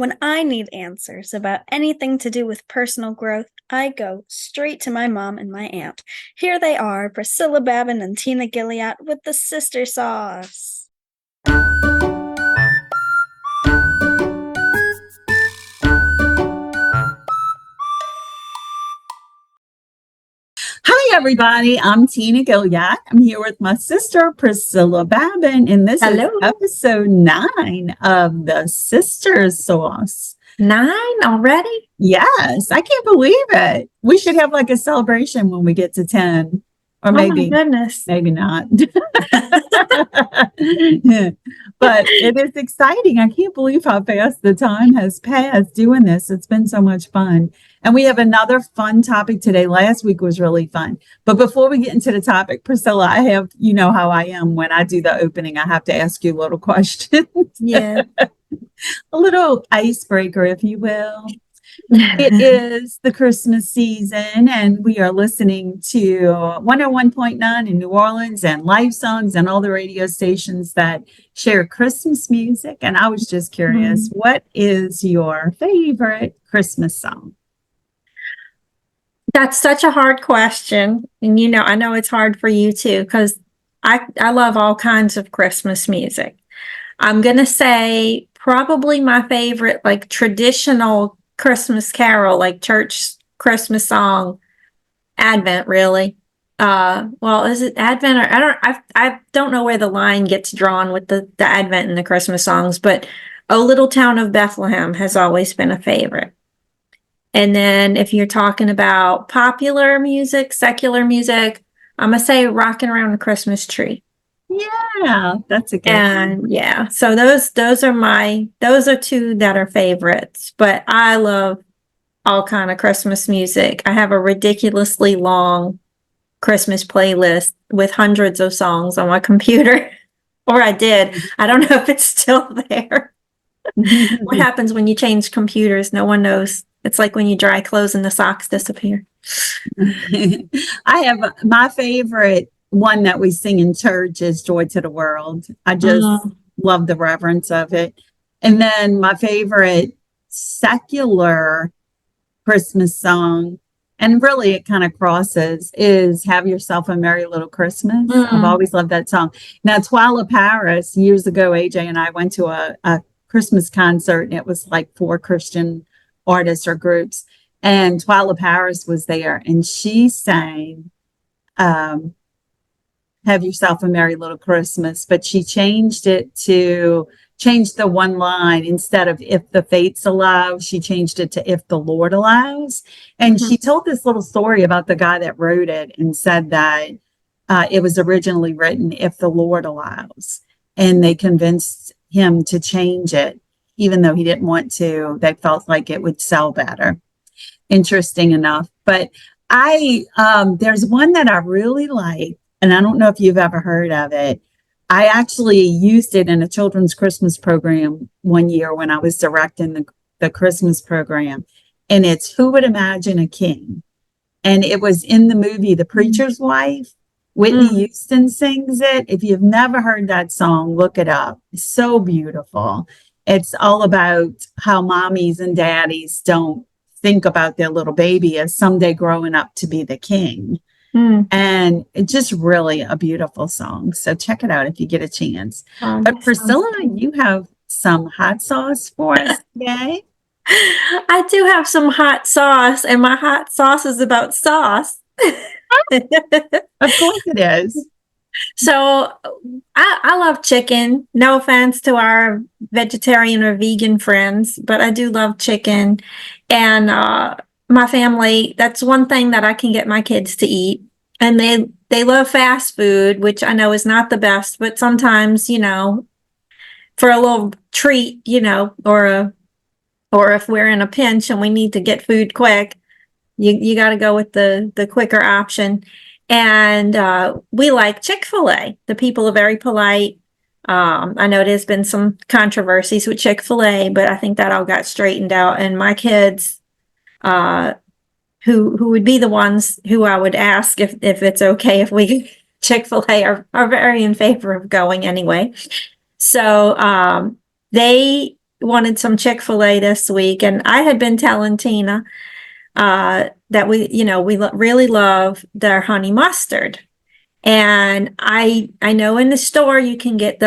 When I need answers about anything to do with personal growth, I go straight to my mom and my aunt. Here they are, Priscilla Babin and Tina Gilliatt with the Sister Sauce. Hi, everybody. I'm Tina Gilliatt. I'm here with my sister, Priscilla Babin, and this is Hello. episode 9 of the Sister Sauce. 9 already? Yes, I can't believe it. We should have like a celebration when we get to 10, or Oh my maybe goodness. not. But it is exciting. I can't believe how fast the time has passed doing this. It's been so much fun. And we have another fun topic today. Last week was really fun. But before we get into the topic, Priscilla, I have, you know how I am when I do the opening, I have to ask you a little question. Yeah. A little icebreaker, if you will. It is the Christmas season, and we are listening to 101.9 in New Orleans and Live Songs and all the radio stations that share Christmas music. And I was just curious, what is your favorite Christmas song? That's such a hard question. And I know it's hard for you too, because I love all kinds of Christmas music. I'm gonna say probably my favorite, like traditional Christmas carol, like church Christmas song, Advent, really. Well, is it Advent or I don't know where the line gets drawn with the Advent and the Christmas songs, but "O Little Town of Bethlehem" has always been a favorite. And then if you're talking about popular music, secular music, I'm gonna say "Rocking Around the Christmas Tree." Yeah, that's a good one. And yeah, so those are two that are favorites, but I love all kind of Christmas music. I have a ridiculously long Christmas playlist with hundreds of songs on my computer. Or I did. I don't know if it's still there. What happens when you change computers? No one knows. It's like when you dry clothes and the socks disappear. I have my favorite one that we sing in church is Joy to the World. I just love the reverence of it. And then my favorite secular Christmas song, and really it kind of crosses, is Have Yourself a Merry Little Christmas. I've always loved that song. Now, Twyla Paris, years ago, AJ and I went to a Christmas concert, and it was like 4 Christian artists or groups. And Twyla Paris was there, and she sang Have Yourself a Merry Little Christmas, but she changed the one line. Instead of "If the Fates Allow," she changed it to "If the Lord Allows." And she told this little story about the guy that wrote it and said that it was originally written "If the Lord Allows." And they convinced him to change it, even though he didn't want to. They felt like it would sell better. Interesting enough. But there's one that I really like, and I don't know if you've ever heard of it. I actually used it in a children's Christmas program one year when I was directing the Christmas program. And it's "Who Would Imagine a King?" And it was in the movie The Preacher's Wife. Whitney Houston sings it. If you've never heard that song, look it up. It's so beautiful. It's all about how mommies and daddies don't think about their little baby as someday growing up to be the king. And it's just really a beautiful song. So check it out if you get a chance. But Priscilla, you have some hot sauce for us today. I do have some hot sauce, and my hot sauce is about sauce. Of course it is. So I love chicken. No offense to our vegetarian or vegan friends, but I do love chicken. And my family, that's one thing that I can get my kids to eat. And they love fast food, which I know is not the best, but sometimes, for a little treat, or if we're in a pinch and we need to get food quick, you got to go with the quicker option. And we like Chick-fil-A. The people are very polite. I know there's been some controversies with Chick-fil-A, but I think that all got straightened out. And my kids, who would be the ones who I would ask if it's okay if we Chick-fil-A are very in favor of going anyway. So they wanted some Chick-fil-A this week, and I had been telling Tina that we really love their honey mustard. And I know in the store you can get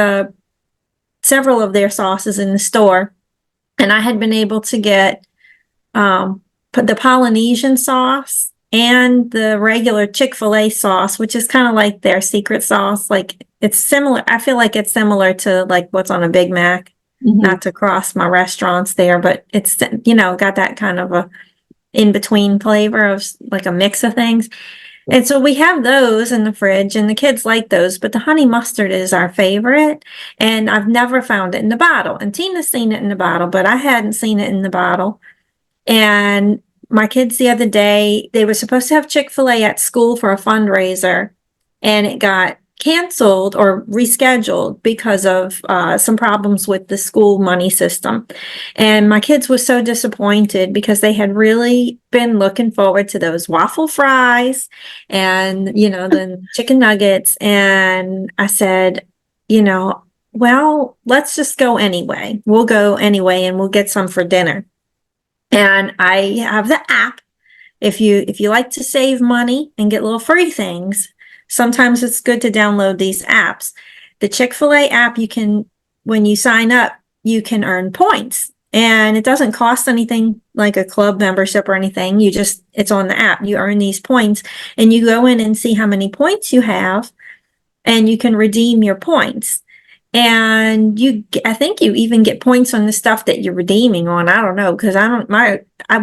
several of their sauces in the store. And I had been able to get the Polynesian sauce and the regular Chick-fil-A sauce, which is kind of like their secret sauce. Like it's similar. I feel like it's similar to like what's on a Big Mac. Not to cross my restaurants there, but it's, got that kind of a in between flavor of like a mix of things. And so we have those in the fridge and the kids like those, but the honey mustard is our favorite. And I've never found it in the bottle. And Tina's seen it in the bottle, but I hadn't seen it in the bottle. And my kids the other day, they were supposed to have Chick-fil-A at school for a fundraiser, and it got canceled or rescheduled because of some problems with the school money system. And my kids were so disappointed because they had really been looking forward to those waffle fries and, the chicken nuggets. And I said, well, let's just go anyway. We'll go anyway, and we'll get some for dinner. And I have the app. If you like to save money and get little free things, sometimes it's good to download these apps. The Chick-fil-A app, when you sign up, you can earn points. And it doesn't cost anything like a club membership or anything. It's on the app. You earn these points and you go in and see how many points you have, and you can redeem your points. And I think you even get points on the stuff that you're redeeming on. I don't know, because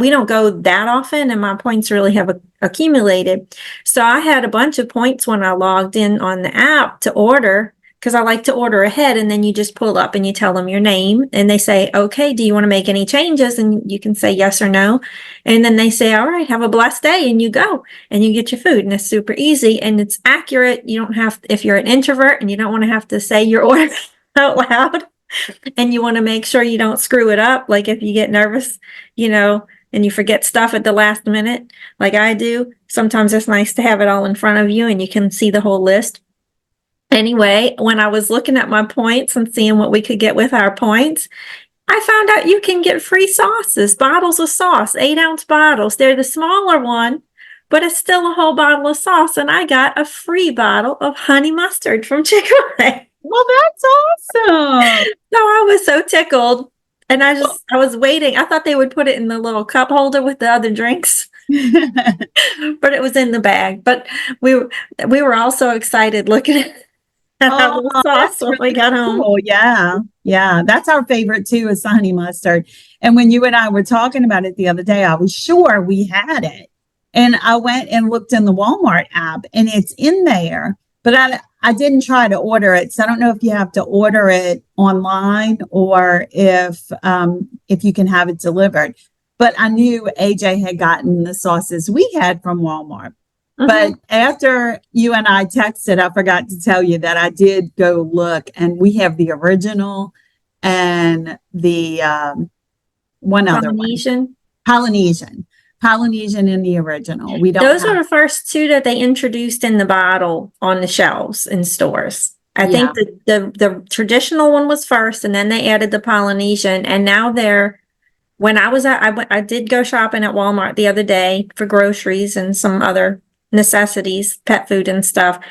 we don't go that often, and my points really have accumulated. So I had a bunch of points when I logged in on the app to order, because I like to order ahead, and then you just pull up and you tell them your name, and they say, okay, do you want to make any changes? And you can say yes or no. And then they say, all right, have a blessed day. And you go and you get your food, and it's super easy and it's accurate. You don't have, if you're an introvert and you don't want to have to say your order out loud, and you want to make sure you don't screw it up. Like if you get nervous, and you forget stuff at the last minute, like I do, sometimes it's nice to have it all in front of you and you can see the whole list. Anyway, when I was looking at my points and seeing what we could get with our points, I found out you can get free sauces, bottles of sauce, 8-ounce bottles. They're the smaller one, but it's still a whole bottle of sauce. And I got a free bottle of honey mustard from Chick-fil-A. Well, that's awesome. So I was so tickled. And I was waiting. I thought they would put it in the little cup holder with the other drinks. But it was in the bag. But we were also excited looking at the sauce when we got home. Oh, yeah. Yeah. That's our favorite too, is the honey mustard. And when you and I were talking about it the other day, I was sure we had it. And I went and looked in the Walmart app, and it's in there. But I didn't try to order it. So I don't know if you have to order it online or if you can have it delivered. But I knew AJ had gotten the sauces we had from Walmart. But after you and I texted, I forgot to tell you that I did go look, and we have the original and the one other one. Polynesian in the original. We don't. Those are the first two that they introduced in the bottle on the shelves in stores. I think the traditional one was first, and then they added the Polynesian, and now when I did go shopping at Walmart the other day for groceries and some other necessities, pet food and stuff.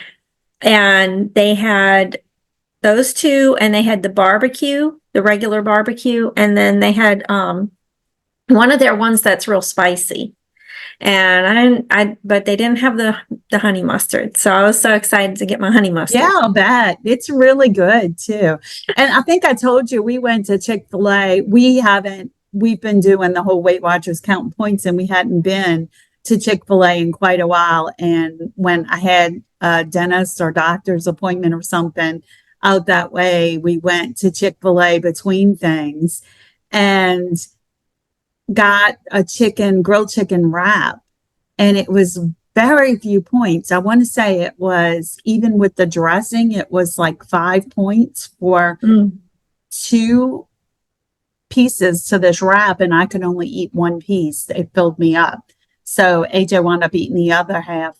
And they had those two, and they had the barbecue, the regular barbecue. And then they had, one of their ones that's real spicy. And but they didn't have the honey mustard. So I was so excited to get my honey mustard. Yeah, I'll bet. It's really good too. And I think I told you we went to Chick-fil-A. We've been doing the whole Weight Watchers counting points, and we hadn't been to Chick-fil-A in quite a while. And when I had a dentist or doctor's appointment or something out that way, we went to Chick-fil-A between things and got a grilled chicken wrap. And it was very few points. I want to say it was, even with the dressing, it was like 5 points for 2 pieces to this wrap. And I could only eat 1 piece. It filled me up. So AJ wound up eating the other half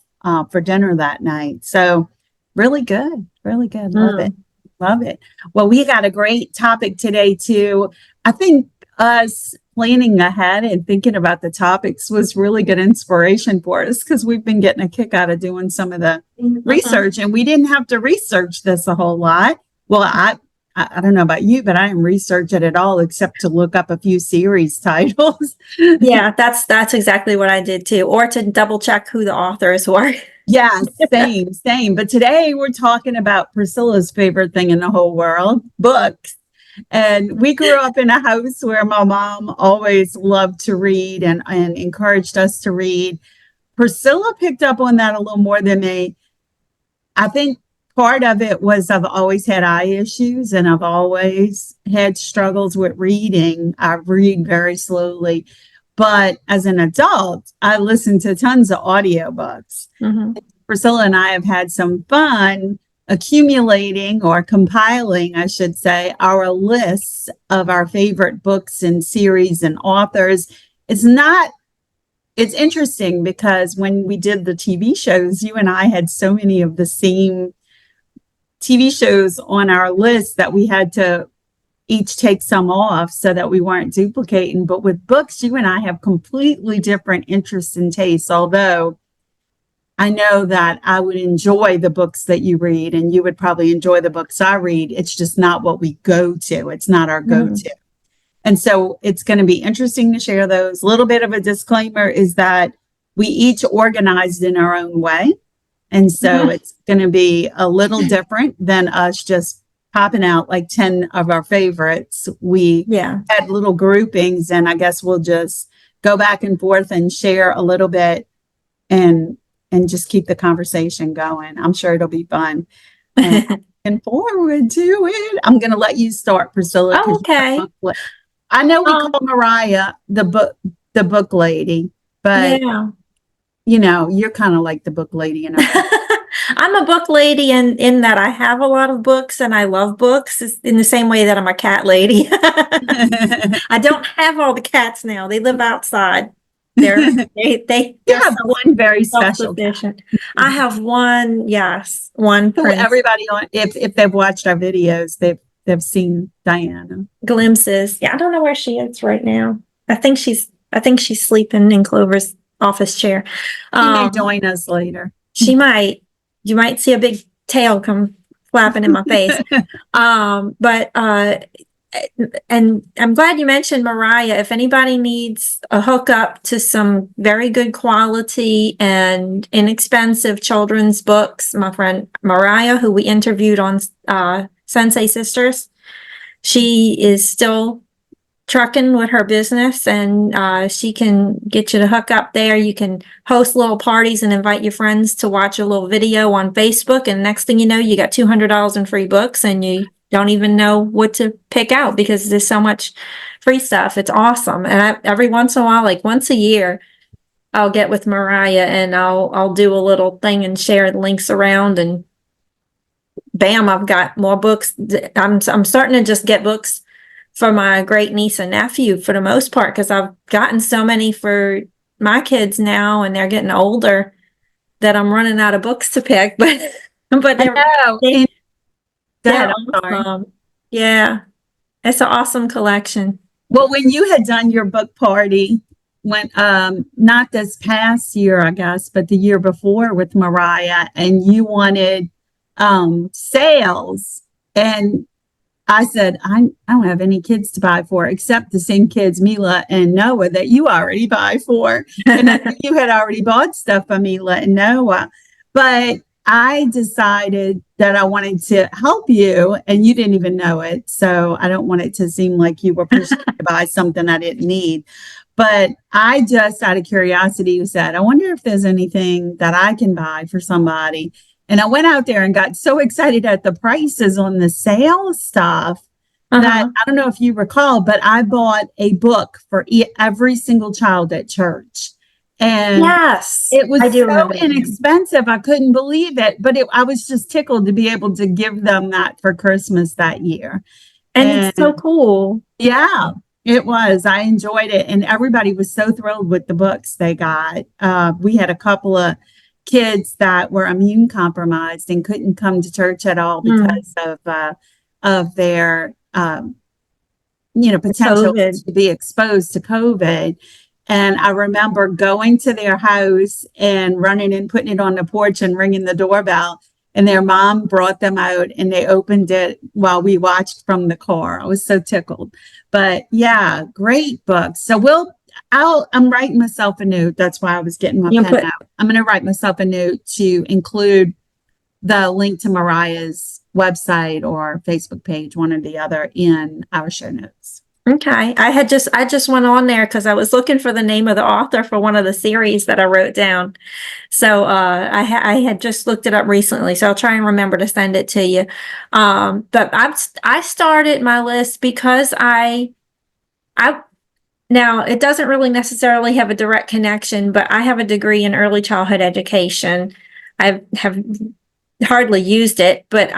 for dinner that night. So really good. Really good. Love it. Love it. Well, we got a great topic today too. I think us planning ahead and thinking about the topics was really good inspiration for us because we've been getting a kick out of doing some of the research, and we didn't have to research this a whole lot. Well, I don't know about you, but I didn't research it at all except to look up a few series titles. Yeah, that's exactly what I did too, or to double check who the authors were. Yeah, same. But today we're talking about Priscilla's favorite thing in the whole world, books. And we grew up in a house where my mom always loved to read and encouraged us to read. Priscilla picked up on that a little more than me. I think part of it was I've always had eye issues and I've always had struggles with reading. I read very slowly. But as an adult, I listen to tons of audiobooks. Priscilla and I have had some fun accumulating or compiling, I should say, our lists of our favorite books and series and authors. It's interesting because when we did the TV shows, you and I had so many of the same TV shows on our list that we had to each take some off so that we weren't duplicating. But with books, you and I have completely different interests and tastes, although I know that I would enjoy the books that you read and you would probably enjoy the books I read. It's just not what we go to. It's not our go-to. And so it's going to be interesting to share those. A little bit of a disclaimer is that we each organized in our own way. And so it's going to be a little different than us just popping out like 10 of our favorites. We had little groupings, and I guess we'll just go back and forth and share a little bit and just keep the conversation going. I'm sure it'll be fun. And forward to it. I'm going to let you start, Priscilla. Oh, okay. I know we call Mariah the book lady, but you know, you're kind of like the book lady in I'm a book lady in that I have a lot of books and I love books in the same way that I'm a cat lady. I don't have all the cats now. They live outside. They have one very special cat. I have one, one who everybody on if they've watched our videos, they've seen Diana. Glimpses. Yeah, I don't know where she is right now. I think she's sleeping in Clover's office chair. She may join us later. She might. You might see a big tail come flapping in my face. And I'm glad you mentioned Mariah. If anybody needs a hookup to some very good quality and inexpensive children's books, my friend Mariah, who we interviewed on Sensei Sisters, she is still trucking with her business, and she can get you to hook up there. You can host little parties and invite your friends to watch a little video on Facebook, and next thing you know, you got $200 in free books, and you don't even know what to pick out because there's so much free stuff. It's awesome. And every once in a while, like once a year, I'll get with Mariah and I'll do a little thing and share the links around, and bam, I've got more books. I'm starting to just get books for my great niece and nephew for the most part, because I've gotten so many for my kids now, and they're getting older that I'm running out of books to pick. But they're awesome. Yeah, it's an awesome collection. Well, when you had done your book party, when not this past year, I guess, but the year before with Mariah, and you wanted sales, and I said, I don't have any kids to buy for except the same kids, Mila and Noah, that you already buy for. And I think you had already bought stuff for Mila and Noah. But I decided that I wanted to help you, and you didn't even know it. So I don't want it to seem like you were pushing me to buy something I didn't need. But I just, out of curiosity, said, I wonder if there's anything that I can buy for somebody. And I went out there and got so excited at the prices on the sale stuff that I don't know if you recall, but I bought a book for every single child at church. And it was so inexpensive. I couldn't believe it. But I was just tickled to be able to give them that for Christmas that year. And it's so cool. Yeah, it was. I enjoyed it. And everybody was so thrilled with the books they got. We had a couple of kids that were immune compromised and couldn't come to church at all because of their potential COVID. to be exposed to COVID. And I remember going to their house and running and putting it on the porch and ringing the doorbell. And their mom brought them out and they opened it while we watched from the car. I was so tickled. But yeah, great books. So I'm writing myself a note. That's why I was getting my pen out. I'm going to write myself a note to include the link to Mariah's website or Facebook page, one or the other, in our show notes. Okay. I just went on there because I was looking for the name of the author for one of the series that I wrote down. So I had just looked it up recently, so I'll try and remember to send it to you. But I started my list because I now it doesn't really necessarily have a direct connection, but I have a degree in early childhood education. I have hardly used it, but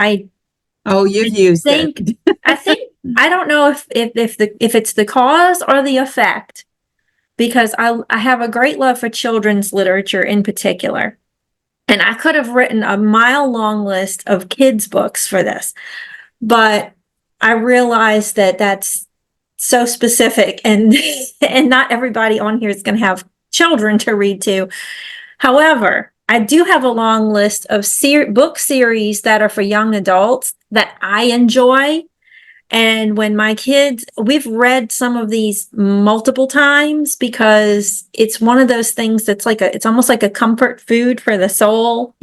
you've used it. I think I don't know if it's the cause or the effect, because I have a great love for children's literature in particular. And I could have written a mile-long list of kids' books for this, but I realized that that's so specific, and and not everybody on here is going to have children to read to. However, I do have a long list of book series that are for young adults that I enjoy. And when my kids, we've read some of these multiple times because it's one of those things that's it's almost like a comfort food for the soul,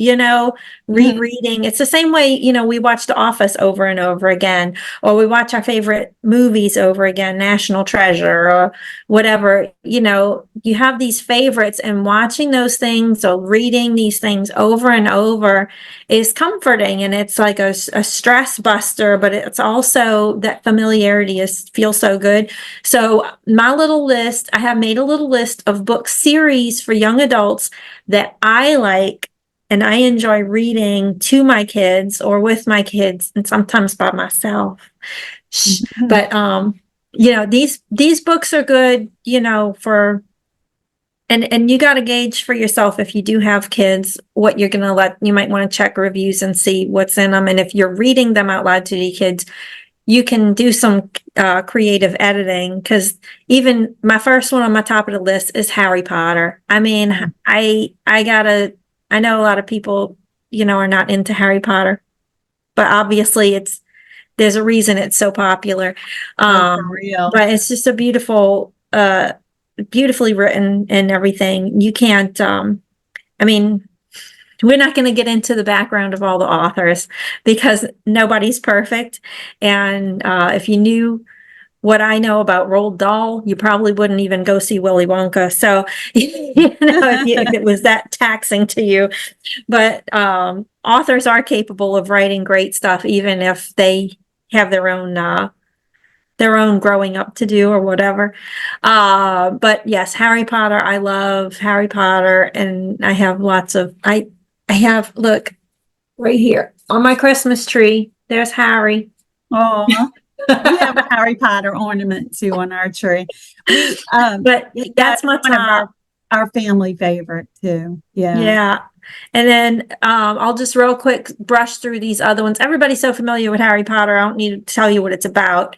rereading. It's the same way, we watch The Office over and over again, or we watch our favorite movies over again, National Treasure or whatever. You have these favorites, and watching those things or reading these things over and over is comforting, and it's like a stress buster, but it's also that familiarity feels so good. So my little list, I have made a little list of book series for young adults that I like and I enjoy reading to my kids or with my kids, and sometimes by myself. But these books are good, for and you got to gauge for yourself, if you do have kids, what you're going to you might want to check reviews and see what's in them. And if you're reading them out loud to the kids, you can do some creative editing, because even my first one on my top of the list is Harry Potter. I mean, I know a lot of people, are not into Harry Potter, but obviously there's a reason it's so popular. For real. But it's just a beautifully written and everything. You can't, we're not going to get into the background of all the authors because nobody's perfect. And if you knew what I know about Roald Dahl, you probably wouldn't even go see Willy Wonka. So, if it was that taxing to you. But authors are capable of writing great stuff, even if they have their own growing up to do or whatever. But yes, Harry Potter. I love Harry Potter, and I have I have, look, right here on my Christmas tree, there's Harry. Oh, we have a Harry Potter ornament too on our tree. But that's my top. Our family favorite too. Yeah. And then I'll just real quick brush through these other ones. Everybody's so familiar with Harry Potter, I don't need to tell you what it's about.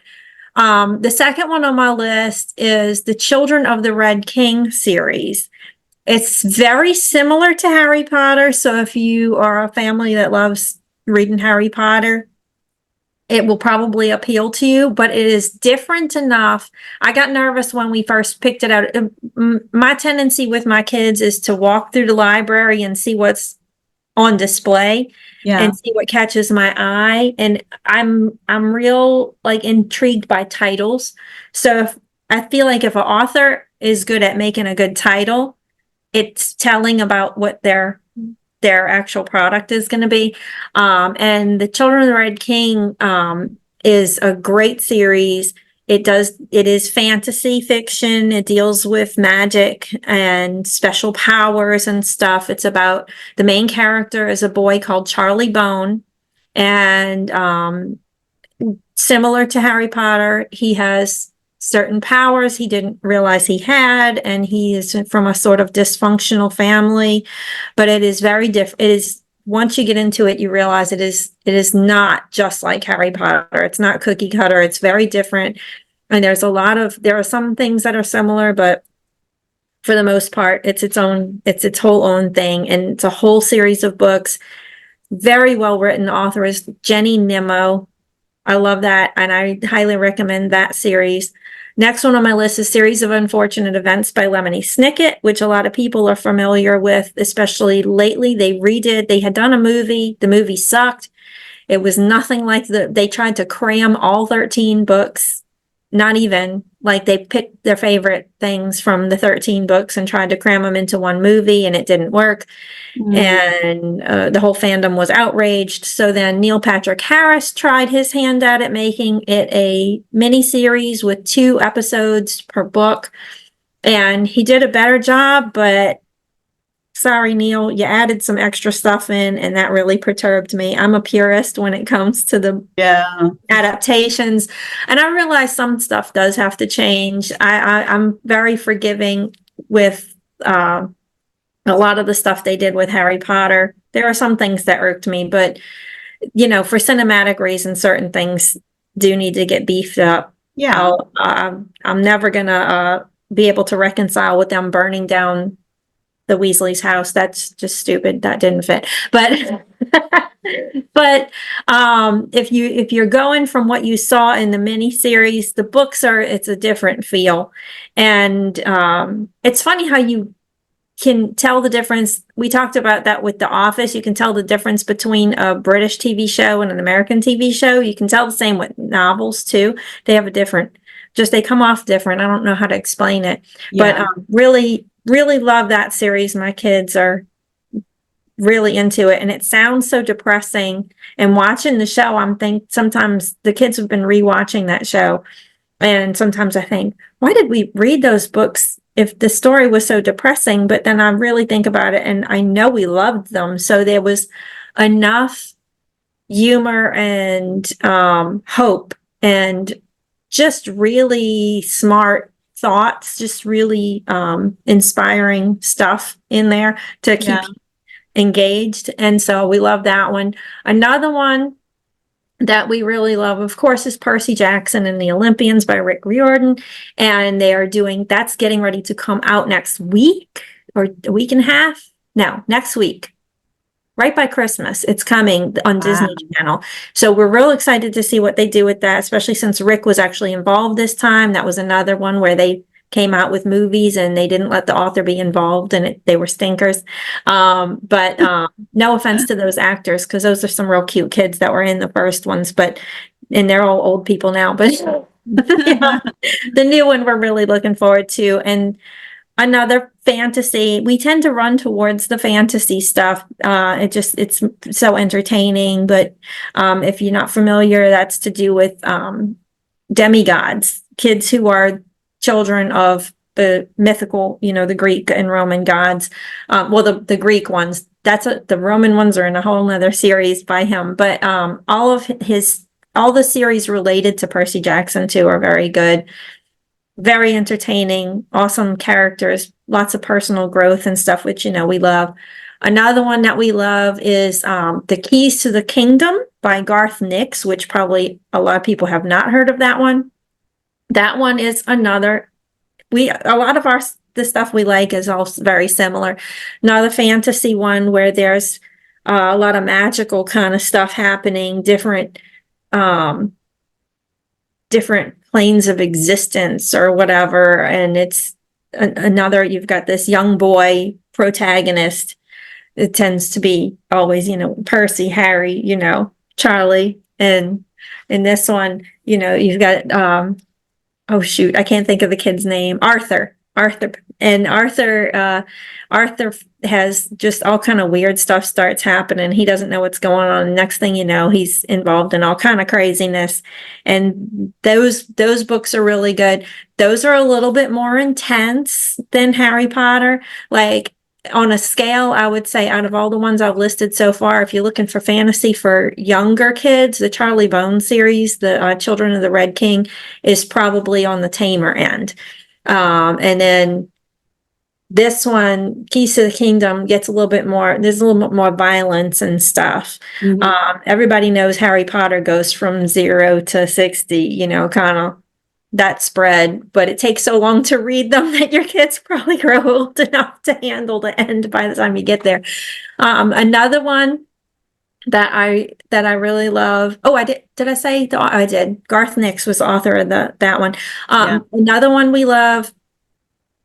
The second one on my list is the Children of the Red King series. It's very similar to Harry Potter. So if you are a family that loves reading Harry Potter, it will probably appeal to you, but it is different enough. I got nervous when we first picked it out. My tendency with my kids is to walk through the library and see what's on display. And see what catches my eye. And I'm real intrigued by titles. So I feel like if an author is good at making a good title, it's telling about what their actual product is going to be. And the Children of the Red King is a great series. It is fantasy fiction. It deals with magic and special powers and stuff. It's about, the main character is a boy called Charlie Bone. And similar to Harry Potter, he has certain powers he didn't realize he had, and he is from a sort of dysfunctional family. But it is very different. It is, once you get into it, you realize it is not just like Harry Potter. It's not cookie cutter. It's very different. And there are some things that are similar, but for the most part, it's its whole own thing. And it's a whole series of books. Very well written. The author is Jenny Nimmo. I love that, and I highly recommend that series. Next one on my list is Series of Unfortunate Events by Lemony Snicket, which a lot of people are familiar with, especially lately. They had done a movie. The movie sucked. It was nothing like they tried to cram all 13 books. Not even, like, they picked their favorite things from the 13 books and tried to cram them into one movie, and it didn't work. And the whole fandom was outraged. So then Neil Patrick Harris tried his hand at it, making it a mini series with 2 episodes per book. And he did a better job, but sorry, Neil, you added some extra stuff in, and that really perturbed me. I'm a purist when it comes to the adaptations. And I realize some stuff does have to change. I'm very forgiving with a lot of the stuff they did with Harry Potter. There are some things that irked me, but, for cinematic reasons, certain things do need to get beefed up. Yeah. I'm never going to be able to reconcile with them burning down the Weasley's house. That's just stupid. That didn't fit. But but if you're going from what you saw in the miniseries, the books it's a different feel. And it's funny how you can tell the difference. We talked about that with The Office. You can tell the difference between a British TV show and an American TV show. You can tell the same with novels too. They have they come off different. I don't know how to explain it, but really, really love that series. My kids are really into it, and it sounds so depressing. And watching the show, sometimes the kids have been rewatching that show, and sometimes I think, why did we read those books if the story was so depressing? But then I really think about it, and I know we loved them. So there was enough humor and hope and just really smart thoughts, just really inspiring stuff in there to keep engaged. And so we love that one. Another one that we really love, of course, is Percy Jackson and the Olympians by Rick Riordan. And that's getting ready to come out next week, or a week and a half. No, next week, right by Christmas. It's coming on Disney Channel. So we're real excited to see what they do with that, especially since Rick was actually involved this time. That was another one where they came out with movies and they didn't let the author be involved, and they were stinkers. But no offense to those actors, because those are some real cute kids that were in the first ones, and they're all old people now. But the new one we're really looking forward to. And another fantasy, we tend to run towards the fantasy stuff. It's so entertaining. But if you're not familiar, that's to do with demigods, kids who are children of the mythical, the Greek and Roman gods. The Greek ones, the Roman ones are in a whole nother series by him. But all the series related to Percy Jackson too are very good, very entertaining, awesome characters, lots of personal growth and stuff, which, we love. Another one that we love is The Keys to the Kingdom by Garth Nix, which probably a lot of people have not heard of that one. That one is a lot of the stuff we like is all very similar. Another fantasy one where there's a lot of magical kind of stuff happening, different planes of existence or whatever. And it's you've got this young boy protagonist. It tends to be always, Percy, Harry, Charlie. And in this one, you've got, oh shoot, I can't think of the kid's name. Arthur. And Arthur has just all kind of weird stuff starts happening. He doesn't know what's going on. Next thing you know, he's involved in all kind of craziness. And those books are really good. Those are a little bit more intense than Harry Potter. Like, on a scale, I would say out of all the ones I've listed so far, if you're looking for fantasy for younger kids, the Charlie Bone series, the Children of the Red King, is probably on the tamer end. And then this one, Keys to the Kingdom, gets a little bit more, there's a little bit more violence and stuff. Everybody knows Harry Potter goes from 0 to 60, you know, kind of that spread, but it takes so long to read them that your kids probably grow old enough to handle the end by the time you get there. Another one that I really love. Oh, I did I say I did. Garth Nix was the author of that one. Another one we love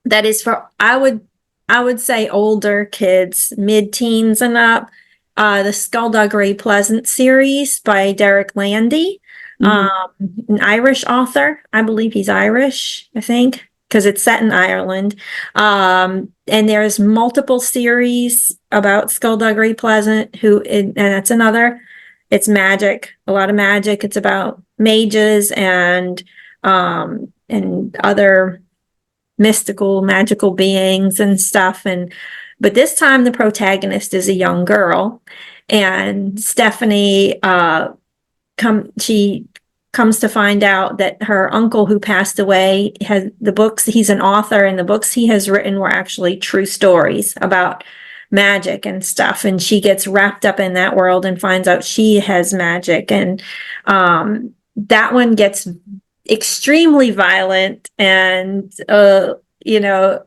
that is for I would say older kids, mid-teens and up. The Skullduggery Pleasant series by Derek Landy. An Irish author. I believe he's Irish, I think, because it's set in Ireland. And there's multiple series about Skullduggery Pleasant, and that's another. It's magic, a lot of magic. It's about mages and other mystical, magical beings and stuff. But this time the protagonist is a young girl, and Stephanie she comes to find out that her uncle who passed away has the books. He's an author, and the books he has written were actually true stories about magic and stuff. And she gets wrapped up in that world and finds out she has magic. And that one gets extremely violent and, you know,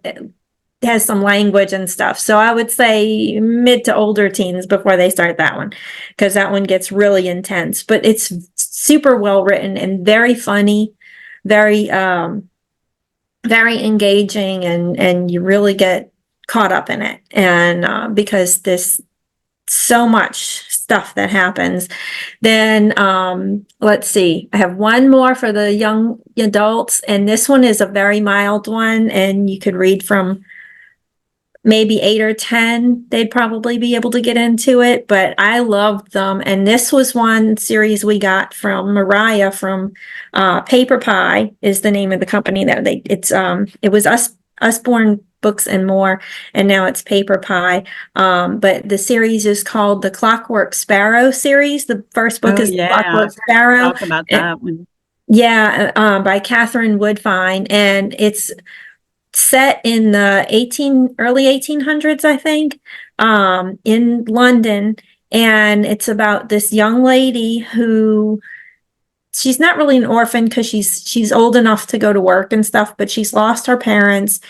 has some language and stuff. So I would say mid to older teens before they start that one, because that one gets really intense, but it's super well written and very funny, very, very engaging, and you really get caught up in it. And, because there's so much stuff that happens. Then, let's see, I have one more for the young adults, and this one is a very mild one, and you could read from maybe 8 or 10, they'd probably be able to get into it, but I loved them. And this was one series we got from Mariah from Paper Pie is the name of the company that it was Usborne Books and More, and now it's Paper Pie. But the series is called the Clockwork Sparrow series. The first book is Clockwork Sparrow. Talk about that one. Yeah, by Catherine Woodfine, and it's set in the early 1800s, I think, in London. And it's about this young lady who, she's not really an orphan because she's old enough to go to work and stuff, but she's lost her parents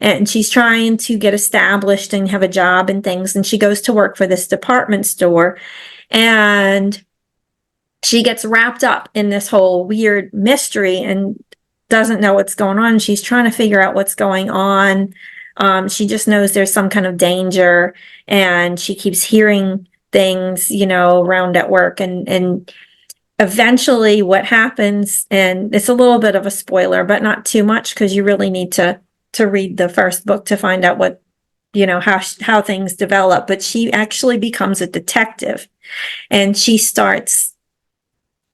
and she's trying to get established and have a job and things. And she goes to work for this department store, and she gets wrapped up in this whole weird mystery and doesn't know what's going on. She's trying to figure out what's going on. She just knows there's some kind of danger, and she keeps hearing things, you know, around at work. And eventually what happens, and it's a little bit of a spoiler, but not too much, because you really need to read the first book to find out what, you know, how things develop. But she actually becomes a detective, and she starts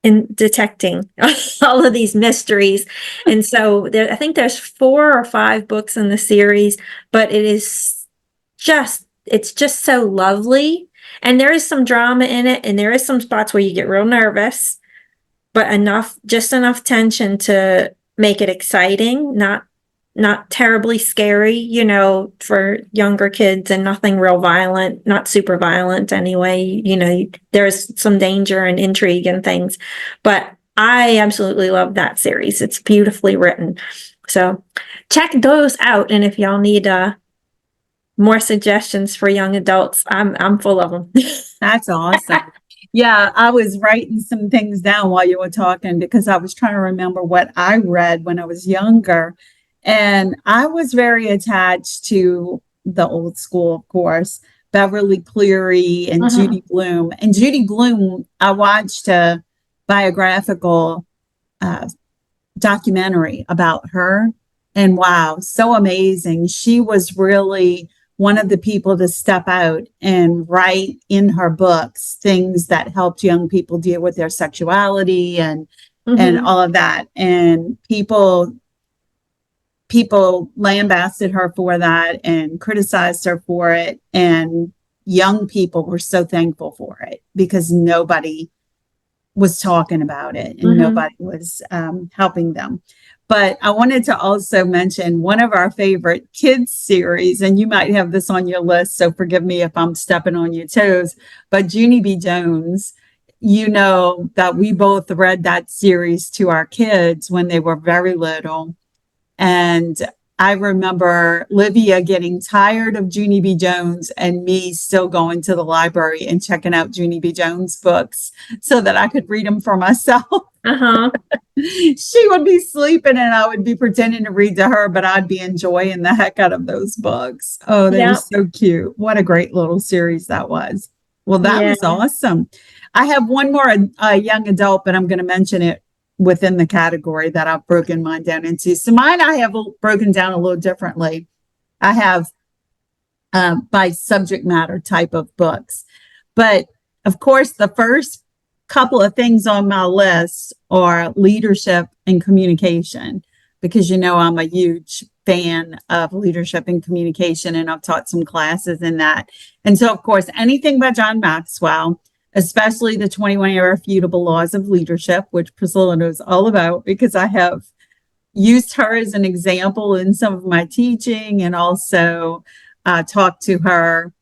in detecting all of these mysteries. And so I think there's 4 or 5 books in the series, but it's just so lovely. And there is some drama in it, and there is some spots where you get real nervous, but just enough tension to make it exciting, not terribly scary, you know, for younger kids, and nothing real violent, not super violent anyway. You know, there's some danger and intrigue and things, but I absolutely love that series. It's beautifully written. So check those out. And if y'all need more suggestions for young adults, I'm full of them. That's awesome. Yeah, I was writing some things down while you were talking, because I was trying to remember what I read when I was younger. And I was very attached to the old school, of course, Beverly Cleary and Judy Blume. And Judy Blume, I watched a biographical documentary about her. And wow, so amazing. She was really one of the people to step out and write in her books things that helped young people deal with their sexuality and all of that. And people people lambasted her for that and criticized her for it. And young people were so thankful for it because nobody was talking about it and nobody was helping them. But I wanted to also mention one of our favorite kids series, and you might have this on your list, so forgive me if I'm stepping on your toes, but Junie B. Jones, you know that we both read that series to our kids when they were very little. And I remember Livia getting tired of Junie B. Jones and me still going to the library and checking out Junie B. Jones books so that I could read them for myself. She would be sleeping and I would be pretending to read to her, but I'd be enjoying the heck out of those books. Oh, they were so cute. What a great little series that was. Well, that was awesome. I have one more young adult, but I'm going to mention it within the category that I've broken mine down into. So mine I have broken down a little differently. I have by subject matter type of books. But of course, the first couple of things on my list are leadership and communication, because you know I'm a huge fan of leadership and communication, and I've taught some classes in that. And so, of course, anything by John Maxwell, especially the 21 Irrefutable Laws of Leadership, which Priscilla knows all about because I have used her as an example in some of my teaching and also talked to her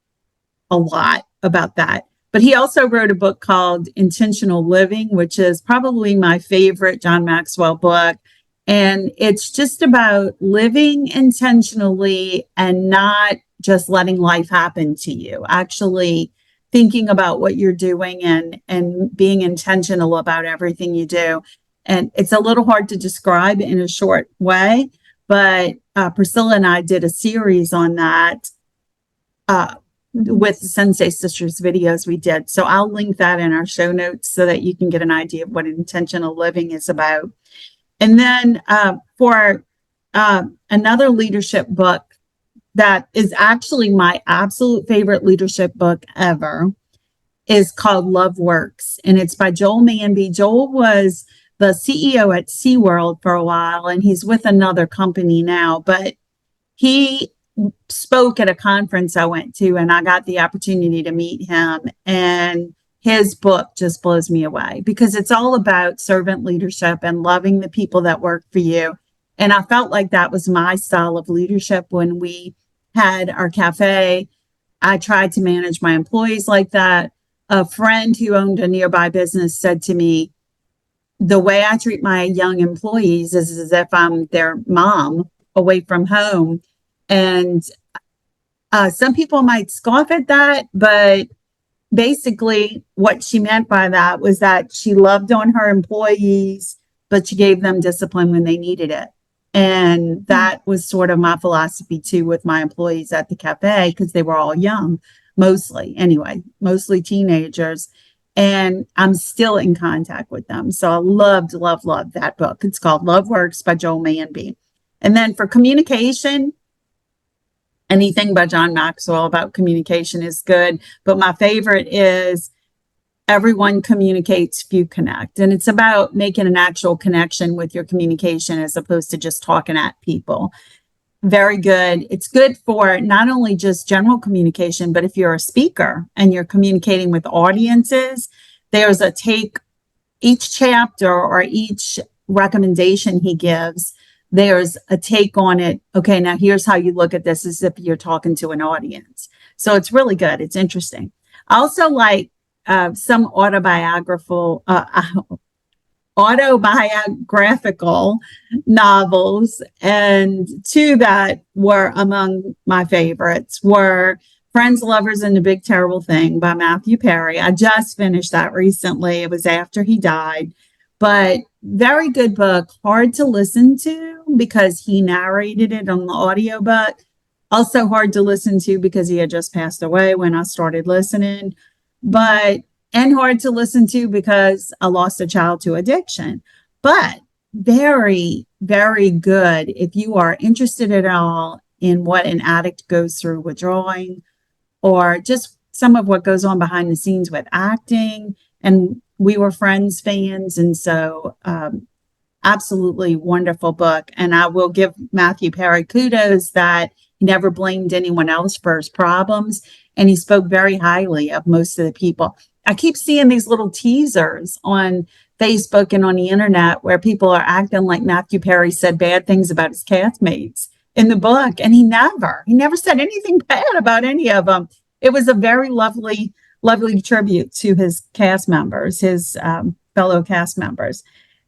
a lot about that. But he also wrote a book called Intentional Living, which is probably my favorite John Maxwell book. And it's just about living intentionally and not just letting life happen to you, actually thinking about what you're doing and being intentional about everything you do. And it's a little hard to describe in a short way, but Priscilla and I did a series on that with the Sensei Sisters videos we did. So I'll link that in our show notes so that you can get an idea of what intentional living is about. And then for another leadership book that is actually my absolute favorite leadership book ever is called Love Works. And it's by Joel Manby. Joel was the CEO at SeaWorld for a while, and he's with another company now, but he spoke at a conference I went to, and I got the opportunity to meet him. And his book just blows me away because it's all about servant leadership and loving the people that work for you. And I felt like that was my style of leadership when we had our cafe. I tried to manage my employees like that. A friend who owned a nearby business said to me, the way I treat my young employees is as if I'm their mom away from home. And some people might scoff at that, but basically what she meant by that was that she loved on her employees, but she gave them discipline when they needed it. And that was sort of my philosophy too with my employees at the cafe, because they were all young, mostly mostly teenagers. And I'm still in contact with them. So I loved that book. It's called Love Works by Joel Manby. And then for communication, anything by John Maxwell about communication is good. But my favorite is Everyone Communicates, Few Connect. And it's about making an actual connection with your communication as opposed to just talking at people. Very good. It's good for not only just general communication, but if you're a speaker and you're communicating with audiences, there's a take, each chapter or each recommendation he gives, there's a take on it. Okay, now here's how you look at this as if you're talking to an audience. So it's really good. It's interesting. I also like some autobiographical novels, and two that were among my favorites were Friends, Lovers, and the Big Terrible Thing by Matthew Perry. I just finished that recently. It was after he died, but very good book, hard to listen to because he narrated it on the audiobook. Also hard to listen to because he had just passed away when I started listening, and hard to listen to because I lost a child to addiction. But very, very good if you are interested at all in what an addict goes through withdrawing, or just some of what goes on behind the scenes with acting. And we were Friends fans, and so absolutely wonderful book. And I will give Matthew Perry kudos that he never blamed anyone else for his problems. And he spoke very highly of most of the people. I keep seeing these little teasers on Facebook and on the internet where people are acting like Matthew Perry said bad things about his castmates in the book. And he never said anything bad about any of them. It was a very lovely tribute to his cast members, his fellow cast members.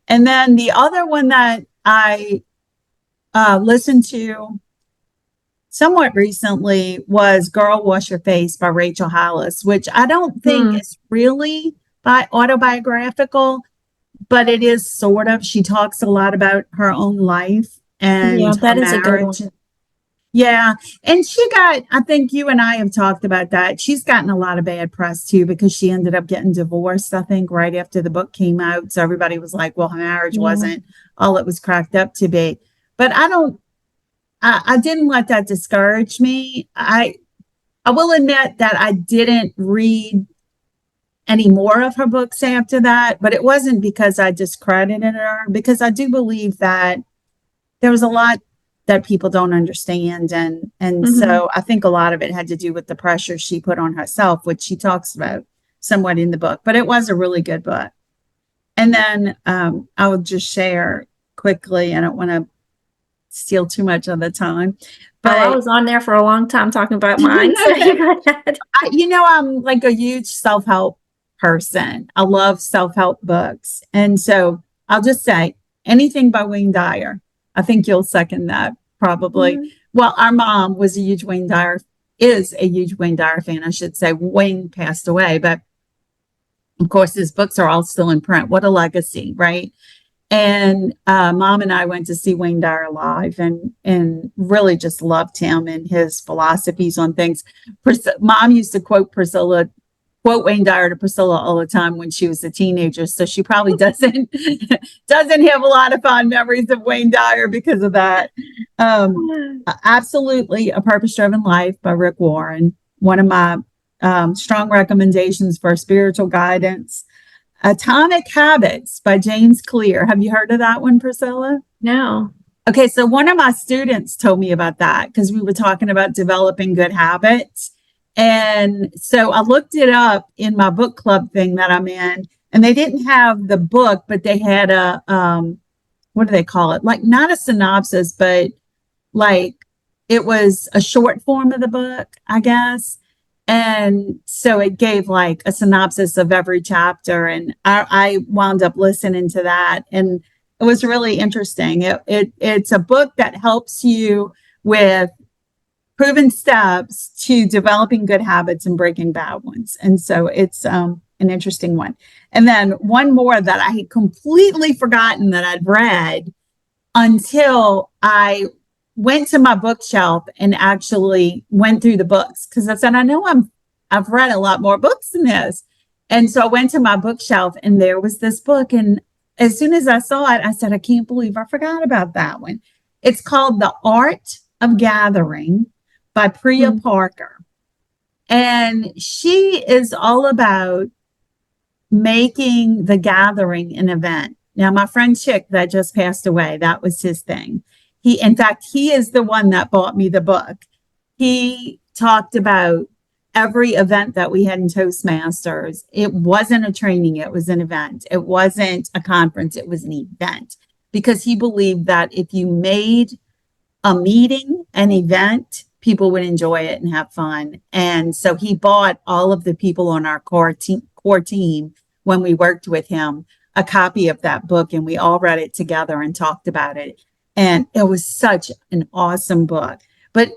And then the other one that I listened to somewhat recently was Girl Wash Your Face by Rachel Hollis, which I don't think is really autobiographical, but it is sort of. She talks a lot about her own life and that her is a good marriage. one. Yeah. And I think you and I have talked about that. She's gotten a lot of bad press too, because she ended up getting divorced, I think, right after the book came out. So everybody was like, well, her marriage wasn't all it was cracked up to be. But I didn't let that discourage me. I will admit that I didn't read any more of her books after that, but it wasn't because I discredited her, because I do believe that there was a lot that people don't understand. And so I think a lot of it had to do with the pressure she put on herself, which she talks about somewhat in the book, but it was a really good book. And then I'll just share quickly. I don't want to steal too much of the time, but I was on there for a long time talking about mine. So you go ahead. I'm like a huge self-help person. I love self-help books. And so I'll just say anything by Wayne Dyer. I think you'll second that probably. Well, our mom is a huge Wayne Dyer fan, I should say. Wayne passed away, but of course his books are all still in print. What a legacy, right? And Mom and I went to see Wayne Dyer live and really just loved him and his philosophies on things. Mom used to quote Wayne Dyer to Priscilla all the time when she was a teenager. So she probably doesn't have a lot of fond memories of Wayne Dyer because of that. Absolutely, A Purpose-Driven Life by Rick Warren. One of my strong recommendations for spiritual guidance. Atomic Habits by James Clear. Have you heard of that one, Priscilla? No. Okay, so one of my students told me about that because we were talking about developing good habits. And so I looked it up in my book club thing that I'm in, and they didn't have the book, but they had a, what do they call it? Like not a synopsis, but like it was a short form of the book, I guess. And so it gave like a synopsis of every chapter. And I wound up listening to that. And it was really interesting. It's a book that helps you with proven steps to developing good habits and breaking bad ones. And so it's an interesting one. And then one more that I had completely forgotten that I'd read until I went to my bookshelf and actually went through the books, because I said, I've read a lot more books than this. And so I went to my bookshelf and there was this book. And as soon as I saw it, I said, I can't believe I forgot about that one. It's called The Art of Gathering by Priya Parker. And she is all about making the gathering an event. Now, my friend Chick that just passed away, that was his thing. In fact, he is the one that bought me the book. He talked about every event that we had in Toastmasters. It wasn't a training, it was an event. It wasn't a conference, it was an event. Because he believed that if you made a meeting an event, people would enjoy it and have fun. And so he bought all of the people on our core team when we worked with him a copy of that book, and we all read it together and talked about it. And it was such an awesome book. But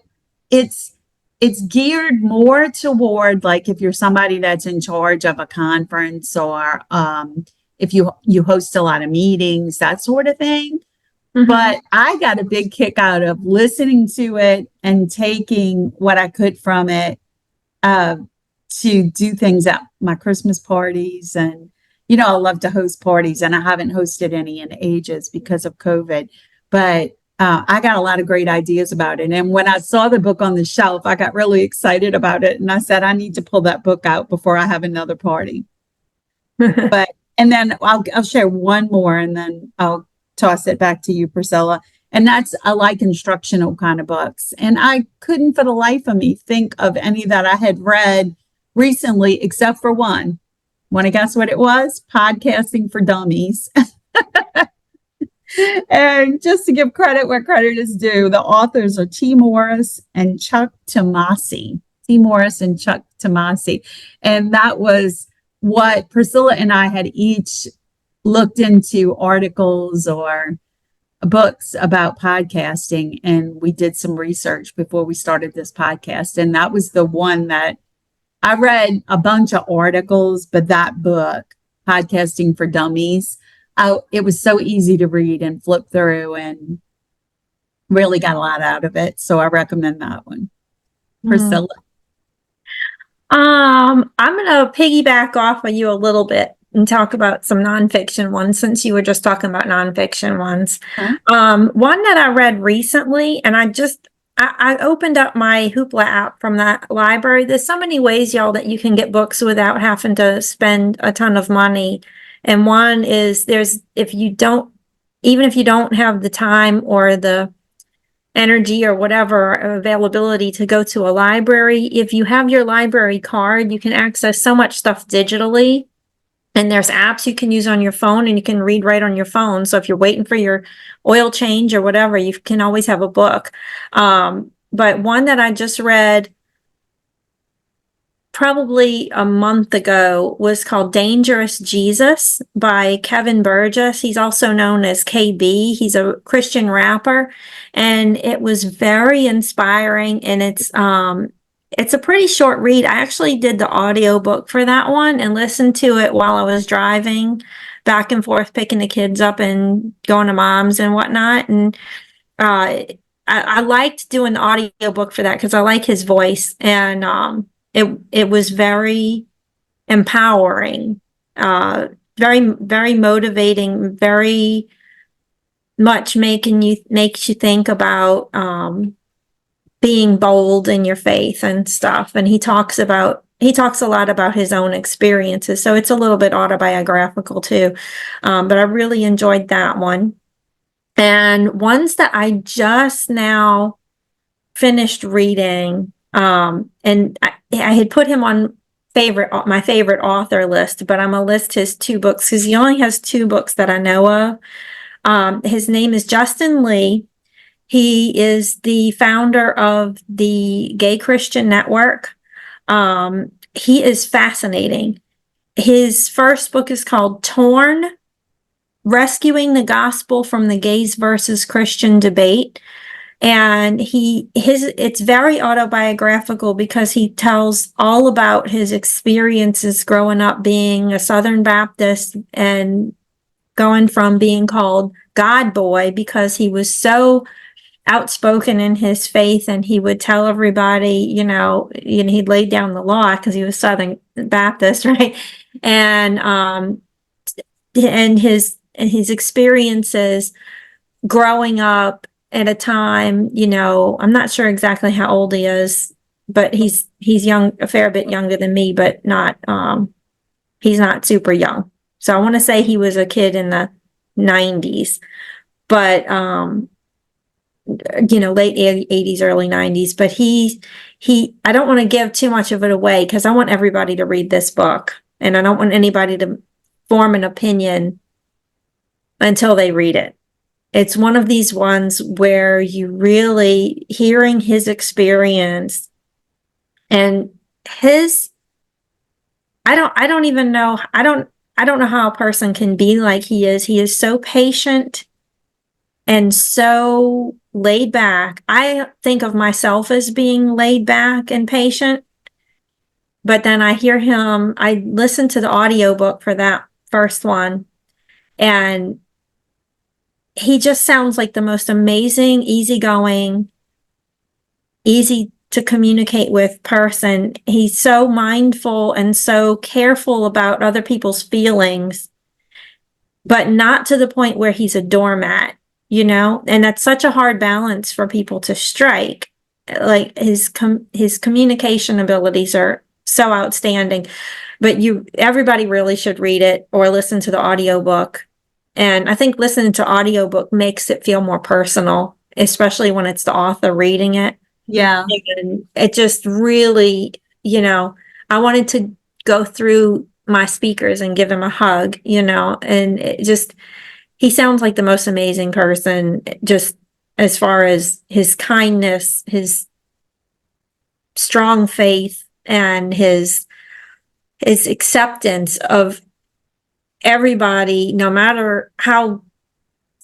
it's geared more toward, like, if you're somebody that's in charge of a conference, or if you host a lot of meetings, that sort of thing. But I got a big kick out of listening to it and taking what I could from it to do things at my Christmas parties. And, I love to host parties, and I haven't hosted any in ages because of COVID. But I got a lot of great ideas about it. And when I saw the book on the shelf, I got really excited about it. And I said, I need to pull that book out before I have another party. And then I'll share one more, and then I'll toss it back to you, Priscilla. And I like instructional kind of books. And I couldn't for the life of me think of any that I had read recently, except for one. Want to guess what it was? Podcasting for Dummies. And just to give credit where credit is due, the authors are T. Morris and Chuck Tomasi. T. Morris and Chuck Tomasi. And that was what Priscilla and I had each looked into articles or books about podcasting. And we did some research before we started this podcast. And that was the one that I read a bunch of articles, but that book, Podcasting for Dummies, it was so easy to read and flip through and really got a lot out of it. So I recommend that one. Priscilla? I'm going to piggyback off of you a little bit and talk about some nonfiction ones, since you were just talking about nonfiction ones. One that I read recently, and I opened up my Hoopla app from that library. There's so many ways, y'all, that you can get books without having to spend a ton of money. And one is even if you don't have the time or the energy or whatever availability to go to a library, if you have your library card, you can access so much stuff digitally. And there's apps you can use on your phone, and you can read right on your phone. So if you're waiting for your oil change or whatever, you can always have a book. But one that I just read probably a month ago was called Dangerous Jesus by Kevin Burgess. He's also known as KB. He's a Christian rapper, and it was very inspiring. And it's a pretty short read. I actually did the audiobook for that one and listened to it while I was driving back and forth, picking the kids up and going to mom's and whatnot. And I liked doing the audiobook for that because I like his voice, and it was very empowering, very, very motivating, very much makes you think about being bold in your faith and stuff. And he talks a lot about his own experiences. So it's a little bit autobiographical too. But I really enjoyed that one. And ones that I just now finished reading, and I had put him on my favorite author list, but I'm gonna list his 2 books because he only has 2 books that I know of. His name is Justin Lee. He is the founder of the Gay Christian Network. He is fascinating. His first book is called Torn: Rescuing the Gospel from the Gays versus Christian Debate. And it's very autobiographical because he tells all about his experiences growing up being a Southern Baptist and going from being called God Boy because he was so outspoken in his faith, and he would tell everybody, he'd laid down the law because he was Southern Baptist, right? And his experiences growing up at a time, I'm not sure exactly how old he is, but he's young, a fair bit younger than me, but not he's not super young. So I want to say he was a kid in the 90s, but late 80s, early 90s. But I don't want to give too much of it away because I want everybody to read this book, and I don't want anybody to form an opinion until they read it. It's one of these ones where you really hearing his experience and I don't even know. I don't know how a person can be like he is. He is so patient and so laid back. I think of myself as being laid back and patient, but then I listened to the audiobook for that first one, and he just sounds like the most amazing, easygoing, easy to communicate with person. He's so mindful and so careful about other people's feelings, but not to the point where he's a doormat, and that's such a hard balance for people to strike. Like his communication abilities are so outstanding, but everybody really should read it or listen to the audiobook. And I think listening to audiobook makes it feel more personal, especially when it's the author reading it. Yeah. And it just really, I wanted to go through my speakers and give him a hug, and it just, he sounds like the most amazing person, just as far as his kindness, his strong faith, and his acceptance of everybody, no matter how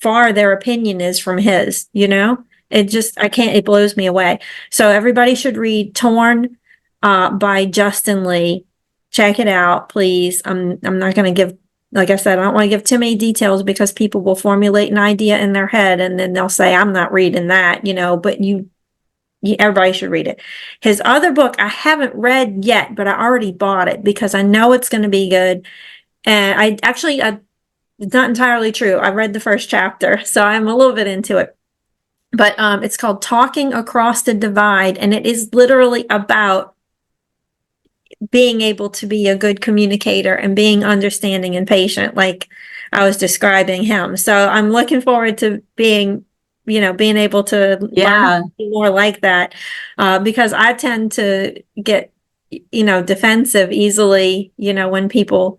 far their opinion is from his, it blows me away. So everybody should read Torn by Justin Lee. Check it out, please. I'm not going to give, like I said, I don't want to give too many details because people will formulate an idea in their head and then they'll say, I'm not reading that, but everybody should read it. His other book I haven't read yet, but I already bought it because I know it's going to be good. And it's not entirely true. I read the first chapter, so I'm a little bit into it. But it's called Talking Across the Divide, and it is literally about being able to be a good communicator and being understanding and patient, like I was describing him. So I'm looking forward to being able to learn more like that, because I tend to get, defensive easily, when people,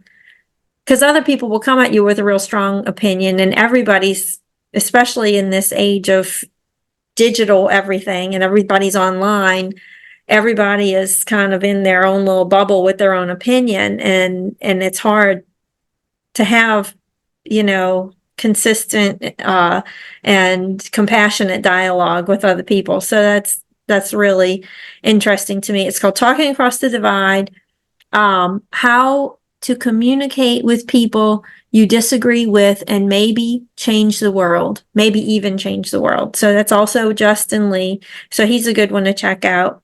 because other people will come at you with a real strong opinion, and everybody's, especially in this age of digital everything and everybody's online, everybody is kind of in their own little bubble with their own opinion, and it's hard to have, consistent and compassionate dialogue with other people. So that's really interesting to me. It's called Talking Across the Divide, how to communicate with people you disagree with and maybe change the world, maybe even change the world. So that's also Justin Lee. So he's a good one to check out.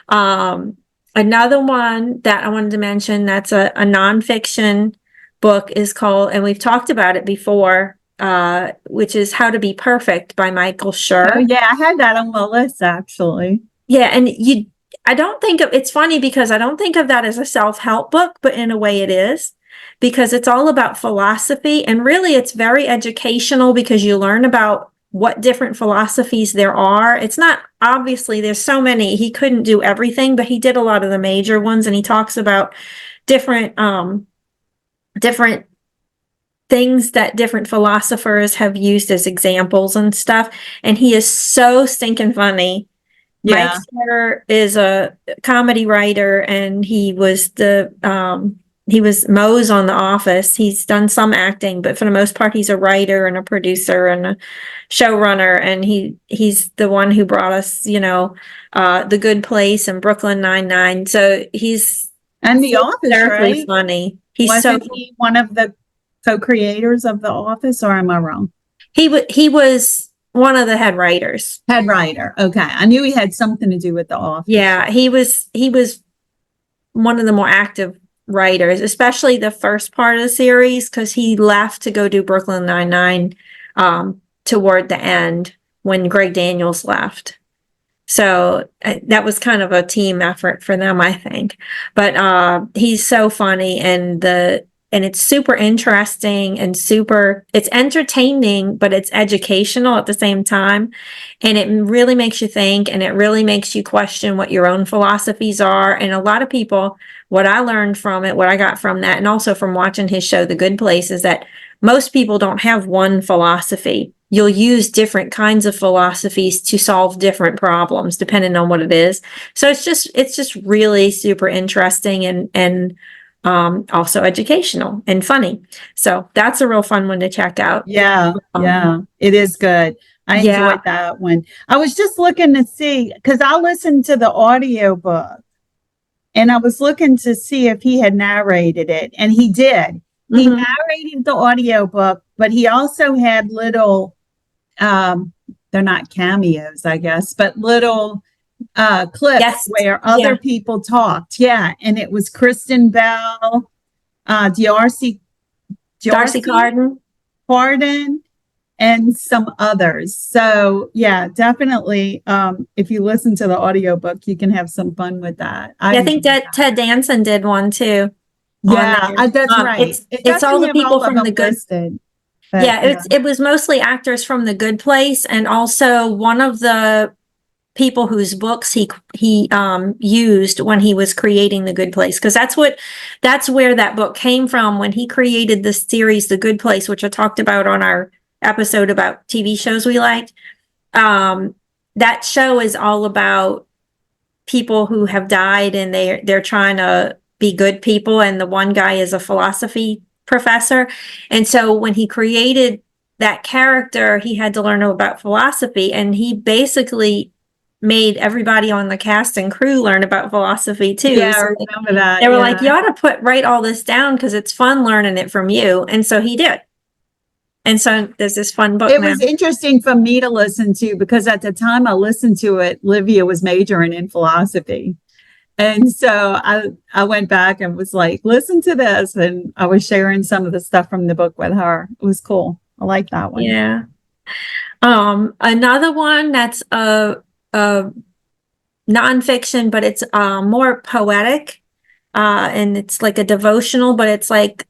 Another one that I wanted to mention that's a nonfiction book is called, and we've talked about it before, which is How to Be Perfect by Michael Schur. Oh, yeah, I had that on my list, actually. Yeah, and it's funny because I don't think of that as a self-help book, but in a way it is, because it's all about philosophy, and really it's very educational because you learn about what different philosophies there are. It's not, obviously there's so many, he couldn't do everything, but he did a lot of the major ones, and he talks about different things that different philosophers have used as examples and stuff. And he is so stinking funny. Yeah. Mike Schur is a comedy writer, and he was Moe's on The Office. He's done some acting, but for the most part, he's a writer and a producer and a showrunner. And he's the one who brought us, The Good Place and Brooklyn Nine-Nine. So he's The Office, right? funny. Wasn't he one of the co-creators of The Office, or am I wrong? He was one of the head writers. Head writer. Okay. I knew he had something to do with The Office. Yeah, he was one of the more active writers, especially the first part of the series, because he left to go do Brooklyn Nine-Nine toward the end when Greg Daniels left. So that was kind of a team effort for them, I think. But he's so funny, and it's super interesting and it's entertaining, but it's educational at the same time. And it really makes you think, and it really makes you question what your own philosophies are. And a lot of people, what I learned from it, what I got from that, and also from watching his show, The Good Place, is that most people don't have one philosophy. You'll use different kinds of philosophies to solve different problems, depending on what it is. So it's just really super interesting and also educational and funny. So that's a real fun one to check out. Yeah, it is good. I enjoyed that one. I was just looking to see, because I listened to the audiobook, and I was looking to see if he had narrated it, and he did. He narrated the audiobook, but he also had little, they're not cameos, I guess, but little clips where other people talked. Yeah. And it was Kristen Bell, Darcy Carden, and some others. So yeah, definitely. If you listen to the audiobook, you can have some fun with that. I think that Ted Danson did one too. Yeah, that's right. It's all the people from The Good. But Yeah, it was mostly actors from The Good Place, and also one of the people whose books he used when he was creating The Good Place, because that's where that book came from when he created the series The Good Place, which I talked about on our episode about TV shows we liked. That show is all about people who have died and they're trying to be good people, and the one guy is a philosophy professor, and so when he created that character he had to learn about philosophy, and he basically made everybody on the cast and crew learn about philosophy too. yeah, I So remember that. they were Yeah. like, you ought to write all this down because it's fun learning it from you, and so he did. And so there's this fun book It now. was interesting for me to listen to because at the time I listened to it, Livia was majoring in philosophy. And so I went back and was like, listen to this. And I was sharing some of the stuff from the book with her. It was cool. I like that one. Yeah. Another one that's a nonfiction, but it's more poetic, and it's like a devotional, but it's like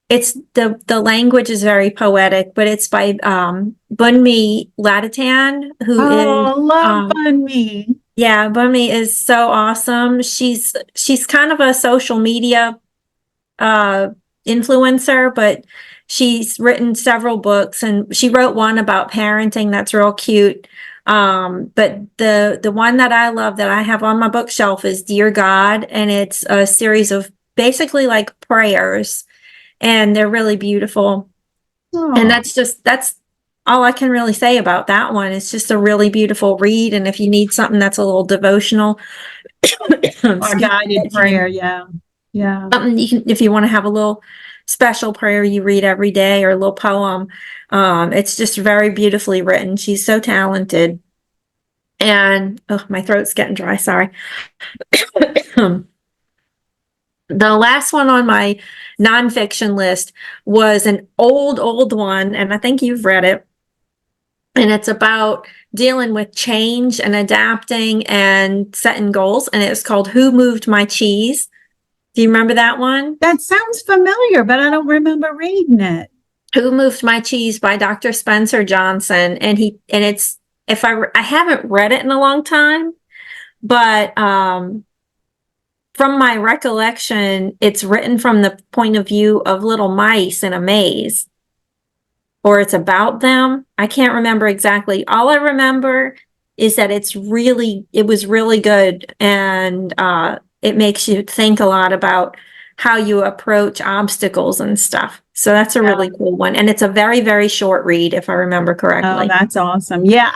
it's the language is very poetic, but it's by Bunmi Laditan, who is Oh, love Bun Me. yeah, Bunmi is so awesome. She's kind of a social media influencer, but she's written several books, and she wrote one about parenting that's real cute. But the one that I love that I have on my bookshelf is Dear God, and it's a series of basically like prayers, and they're really beautiful. And Oh, that's all I can really say about that one. It's just a really beautiful read, and if you need something that's a little devotional, our guided prayer. Yeah. Yeah. something you can, if you want to have a little special prayer you read every day or a little poem. It's just very beautifully written. She's so talented. And oh, my throat's getting dry. Sorry. The last one on my nonfiction list was an old one, and I think you've read it. And it's about dealing with change and adapting and setting goals. And it's called Who Moved My Cheese? Do you remember that one? That sounds familiar, but I don't remember reading it. Who Moved My Cheese by Dr. Spencer Johnson. And it's, if I haven't read it in a long time, but from my recollection, it's written from the point of view of little mice in a maze, or it's about them. I can't remember exactly. All I remember is that it was really good, and it makes you think a lot about how you approach obstacles and stuff. So that's a really cool one, and it's a very, very short read, if I remember correctly. Oh, that's awesome. Yeah,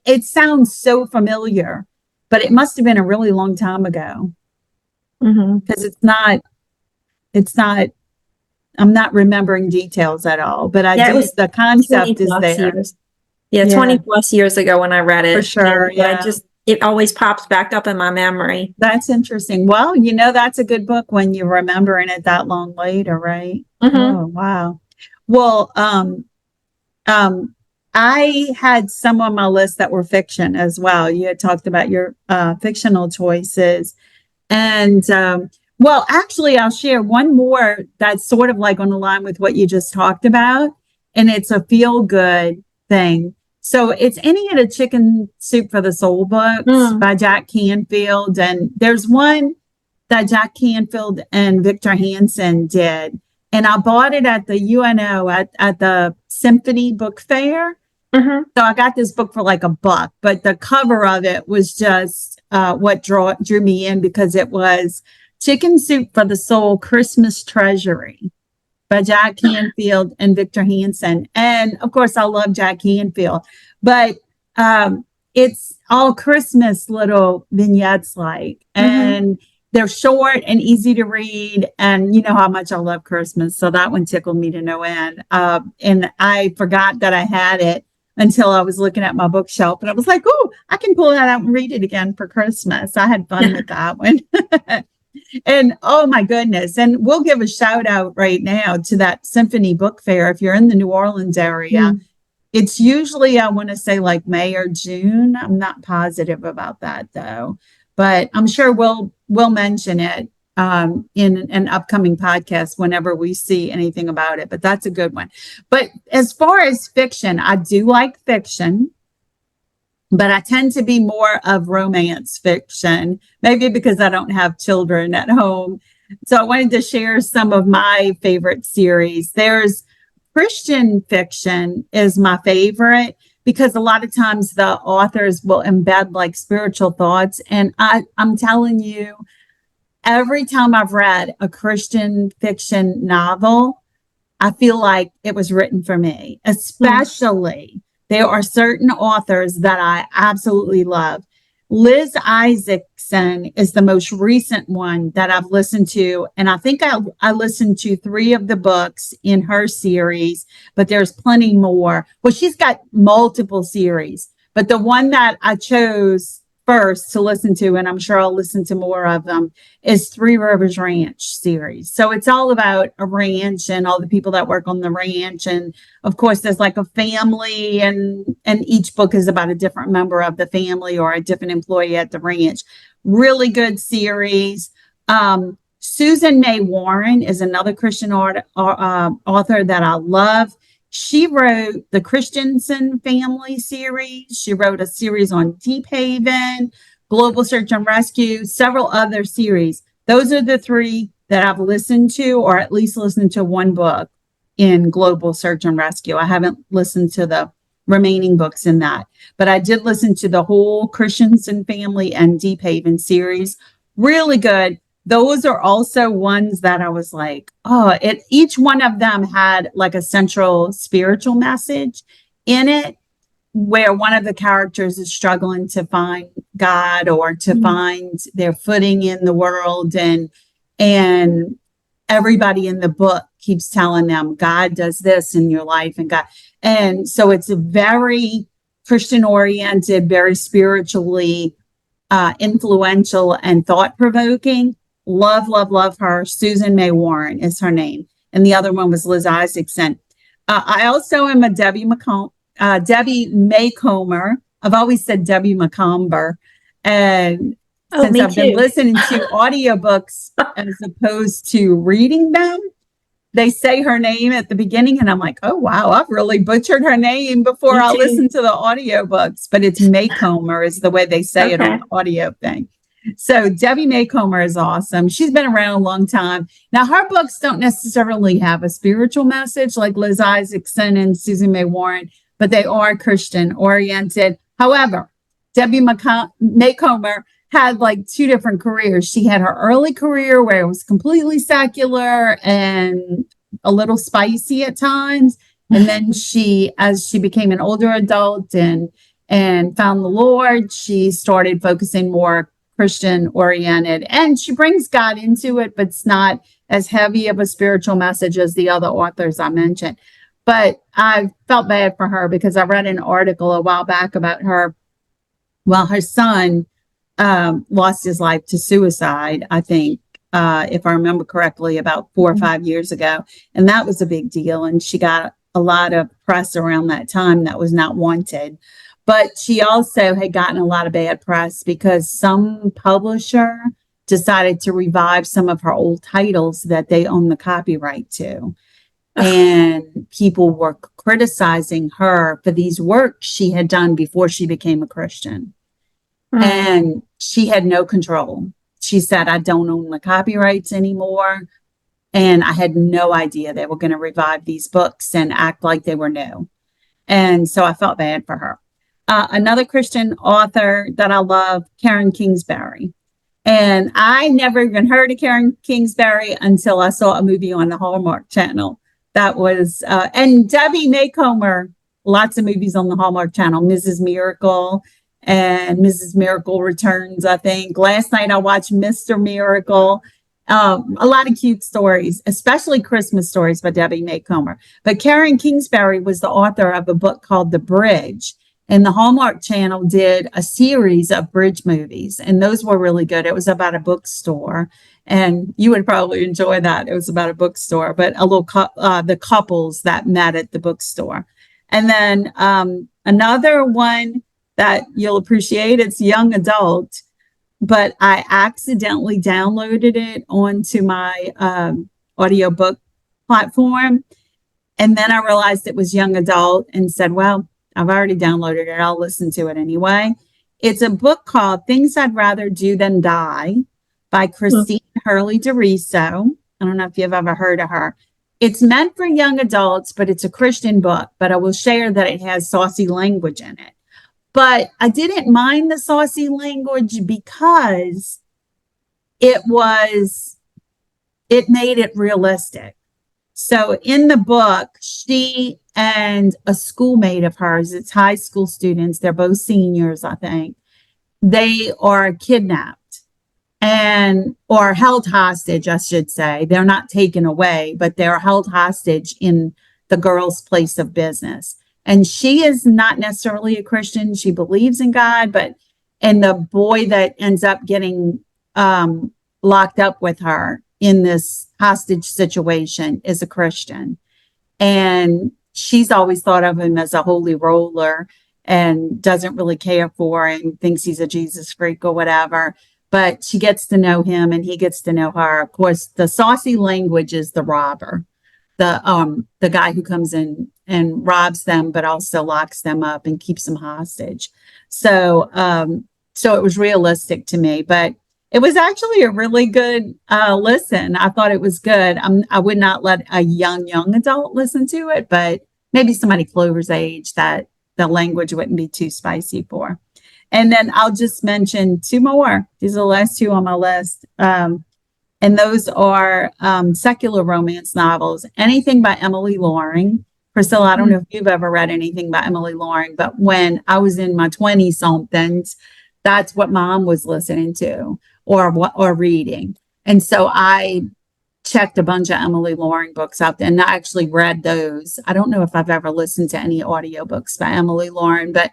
it sounds so familiar, but it must have been a really long time ago. Because it's not, I'm not remembering details at all, but the concept is there. Years. Yeah, 20 plus years ago when I read it. For sure. Yeah. It always pops back up in my memory. That's interesting. Well, that's a good book when you're remembering it that long later, right? Oh, wow. Well, I had some on my list that were fiction as well. You had talked about your fictional choices. And well, actually, I'll share one more that's sort of like on the line with what you just talked about. And it's a feel good thing. So it's Any of the Chicken Soup for the Soul books by Jack Canfield. And there's one that Jack Canfield and Victor Hansen did. And I bought it at the UNO at the Symphony Book Fair. So I got this book for like $1, but the cover of it was just what drew me in, because it was Chicken Soup for the Soul Christmas Treasury by Jack Canfield and Victor Hansen. And of course, I love Jack Canfield, but it's all Christmas little vignettes and they're short and easy to read. And you know how much I love Christmas. So that one tickled me to no end. And I forgot that I had it until I was looking at my bookshelf, and I was like, oh, I can pull that out and read it again for Christmas. I had fun with that one. And oh my goodness. And we'll give a shout out right now to that Symphony Book Fair. If you're in the New Orleans area, it's usually, I want to say like May or June. I'm not positive about that though, but I'm sure we'll mention it in an upcoming podcast whenever we see anything about it. But that's a good one. But as far as fiction, I do like fiction, but I tend to be more of romance fiction, maybe because I don't have children at home. So I wanted to share some of my favorite series. There's Christian fiction is my favorite because a lot of times the authors will embed like spiritual thoughts. And I'm telling you, every time I've read a Christian fiction novel, I feel like it was written for me, especially there are certain authors that I absolutely love. Liz Isaacson is the most recent one that I've listened to. And I think I listened to 3 of the books in her series, but there's plenty more. Well, she's got multiple series, but the one that I chose first to listen to, and I'm sure I'll listen to more of them, is Three Rivers Ranch series. So it's all about a ranch and all the people that work on the ranch. And of course, there's like a family, and each book is about a different member of the family or a different employee at the ranch. Really good series. Susan May Warren is another Christian author that I love. She wrote the Christensen Family series. She wrote a series on Deep Haven, Global Search and Rescue, several other series. Those are the 3 that I've listened to, or at least listened to one book in Global Search and Rescue. I haven't listened to the remaining books in that, but I did listen to the whole Christensen Family and Deep Haven series. Really good. Those are also ones that I was like, oh, each one of them had like a central spiritual message in it, where one of the characters is struggling to find God or to find their footing in the world. And everybody in the book keeps telling them God does this in your life, and God. And so it's a very Christian oriented, very spiritually influential and thought provoking. Love, love, love her. Susan May Warren is her name. And the other one was Liz Isaacson. I also am a Debbie Maycomer. I've always said Debbie McComber. And since I've been listening to audiobooks as opposed to reading them, they say her name at the beginning. And I'm like, oh, wow, I've really butchered her name before I listen to the audiobooks. But it's Maycomer is the way they say it on the audio thing. So Debbie Maycomer is awesome. She's been around a long time. Now, her books don't necessarily have a spiritual message like Liz Isaacson and Susan May Warren, but they are Christian oriented. However, Debbie Maycomer had like 2 different careers. She had her early career where it was completely secular and a little spicy at times. And then as she became an older adult and found the Lord, she started focusing more Christian oriented, and she brings God into it, but it's not as heavy of a spiritual message as the other authors I mentioned. But I felt bad for her because I read an article a while back about her. Well, her son lost his life to suicide, I think, if I remember correctly, about 4 or 5 years ago. And that was a big deal. And she got a lot of press around that time that was not wanted. But she also had gotten a lot of bad press because some publisher decided to revive some of her old titles that they own the copyright to. And people were criticizing her for these works she had done before she became a Christian. And she had no control. She said, I don't own the copyrights anymore. And I had no idea they were going to revive these books and act like they were new. And so I felt bad for her. Another Christian author that I love, Karen Kingsbury. And I never even heard of Karen Kingsbury until I saw a movie on the Hallmark Channel. That was, and Debbie Maycomer, lots of movies on the Hallmark Channel, Mrs. Miracle and Mrs. Miracle Returns, I think. Last night I watched Mr. Miracle. A lot of cute stories, especially Christmas stories by Debbie Maycomer. But Karen Kingsbury was the author of a book called The Bridge. And the Hallmark Channel did a series of bridge movies, and those were really good. It was about a bookstore, and you would probably enjoy that. It was about a bookstore, but the couples that met at the bookstore. And then another one that you'll appreciate, it's young adult. but I accidentally downloaded it onto my audiobook platform. And then I realized it was young adult and said, well, I've already downloaded it. I'll listen to it anyway. It's a book called Things I'd Rather Do Than Die by Christine Hurley DeRiso. I don't know if you've ever heard of her. It's meant for young adults, but it's a Christian book. But I will share that it has saucy language in it. But I didn't mind the saucy language because it made it realistic. So in the book, she and a schoolmate of hers, it's high school students, they're both seniors, I think, they are kidnapped or held hostage, I should say. They're not taken away, but they're held hostage in the girl's place of business. And she is not necessarily a Christian. She believes in God, and the boy that ends up getting locked up with her in this hostage situation is a Christian. And she's always thought of him as a holy roller and doesn't really care for and thinks he's a Jesus freak or whatever. But she gets to know him and he gets to know her. Of course, the saucy language is the robber, the guy who comes in and robs them, but also locks them up and keeps them hostage. So it was realistic to me, but it was actually a really good listen. I thought it was good. I would not let a young adult listen to it, but maybe somebody Clover's age that the language wouldn't be too spicy for. And then I'll just mention two more. These are the last two on my list. And those are secular romance novels. Anything by Emily Loring. Priscilla, I don't know if you've ever read anything by Emily Loring, but when I was in my 20-somethings, that's what mom was listening to or reading. And so I checked a bunch of Emily Loring books out and I actually read those. I don't know if I've ever listened to any audiobooks by Emily Loring, but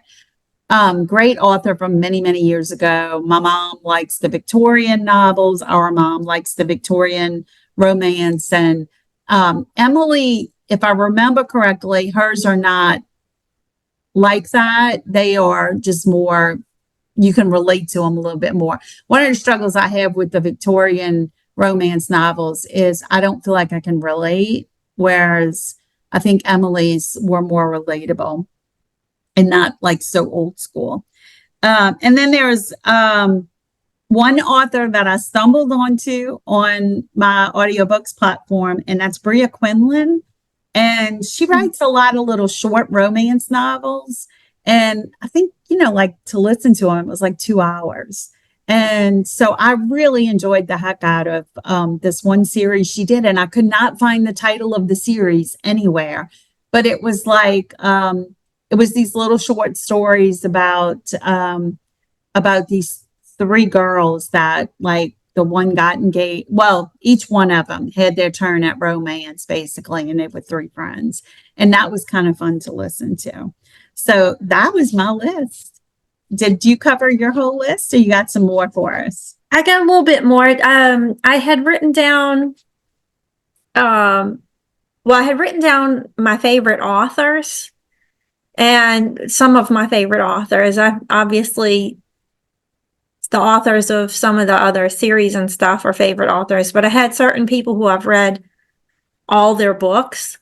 great author from many, many years ago. My mom likes the Victorian novels. Our mom likes the Victorian romance. And Emily, if I remember correctly, hers are not like that. They are just more, you can relate to them a little bit more. One of the struggles I have with the Victorian romance novels is I don't feel like I can relate, whereas I think Emily's were more relatable and not like so old school. And then there's one author that I stumbled onto on my audiobooks platform, and that's Bria Quinlan. And she writes a lot of little short romance novels. And I think, like to listen to them, it was like 2 hours. And so I really enjoyed the heck out of this one series she did. And I could not find the title of the series anywhere, but it was like, it was these little short stories about these three girls that like the one got engaged. Well, each one of them had their turn at romance basically. And they were three friends. And that was kind of fun to listen to. So that was my list. Did you cover your whole list or you got some more for us? I got a little bit more. I had written down, I had written down my favorite authors and some of my favorite authors. I obviously, the authors of some of the other series and stuff are favorite authors, but I had certain people who I've read all their books.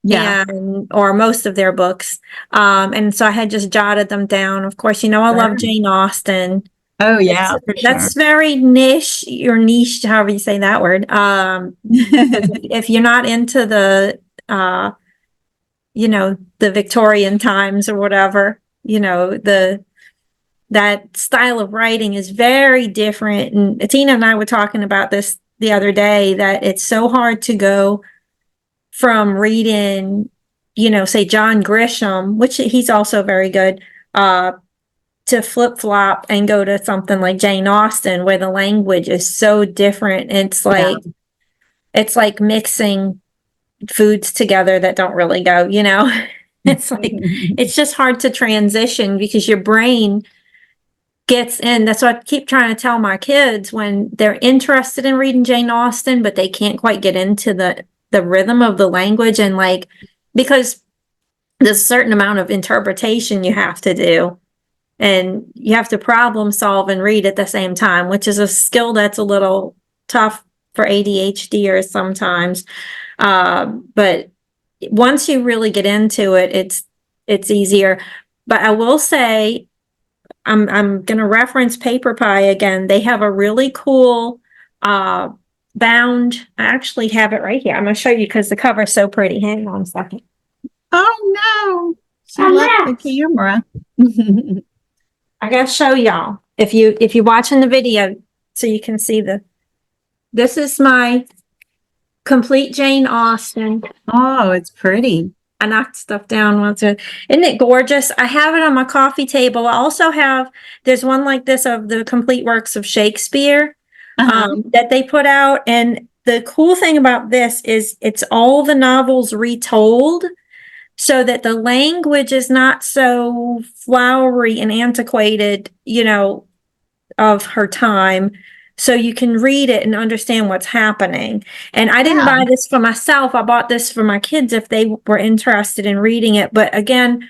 Yeah. Or most of their books. And so I had just jotted them down. Of course, I love Jane Austen. Oh, yeah, for sure. That's very niche however you say that word. If you're not into the Victorian times or whatever, that style of writing is very different. And Tina and I were talking about this the other day, that it's so hard to go from reading, say John Grisham, which he's also very good, to flip-flop and go to something like Jane Austen, where the language is so different. It's like mixing foods together that don't really go, It's like, it's just hard to transition because your brain gets in. That's what I keep trying to tell my kids when they're interested in reading Jane Austen, but they can't quite get into the rhythm of the language, and because there's a certain amount of interpretation you have to do and you have to problem solve and read at the same time, which is a skill that's a little tough for ADHDers sometimes. But once you really get into it, it's easier. But I will say, I'm going to reference Paper Pie again. They have a really cool bound. I actually have it right here. I'm going to show you because the cover is so pretty. Hang on a second. Oh no, she left the camera. I gotta show y'all if you're watching the video so you can see this is my complete Jane Austen. Oh, it's pretty. I knocked stuff down once. Isn't it gorgeous? I have it on my coffee table. I also have, there's one like this of the complete works of Shakespeare that they put out. And the cool thing about this is it's all the novels retold so that the language is not so flowery and antiquated, of her time. So you can read it and understand what's happening. And I didn't buy this for myself. I bought this for my kids if they were interested in reading it. But again,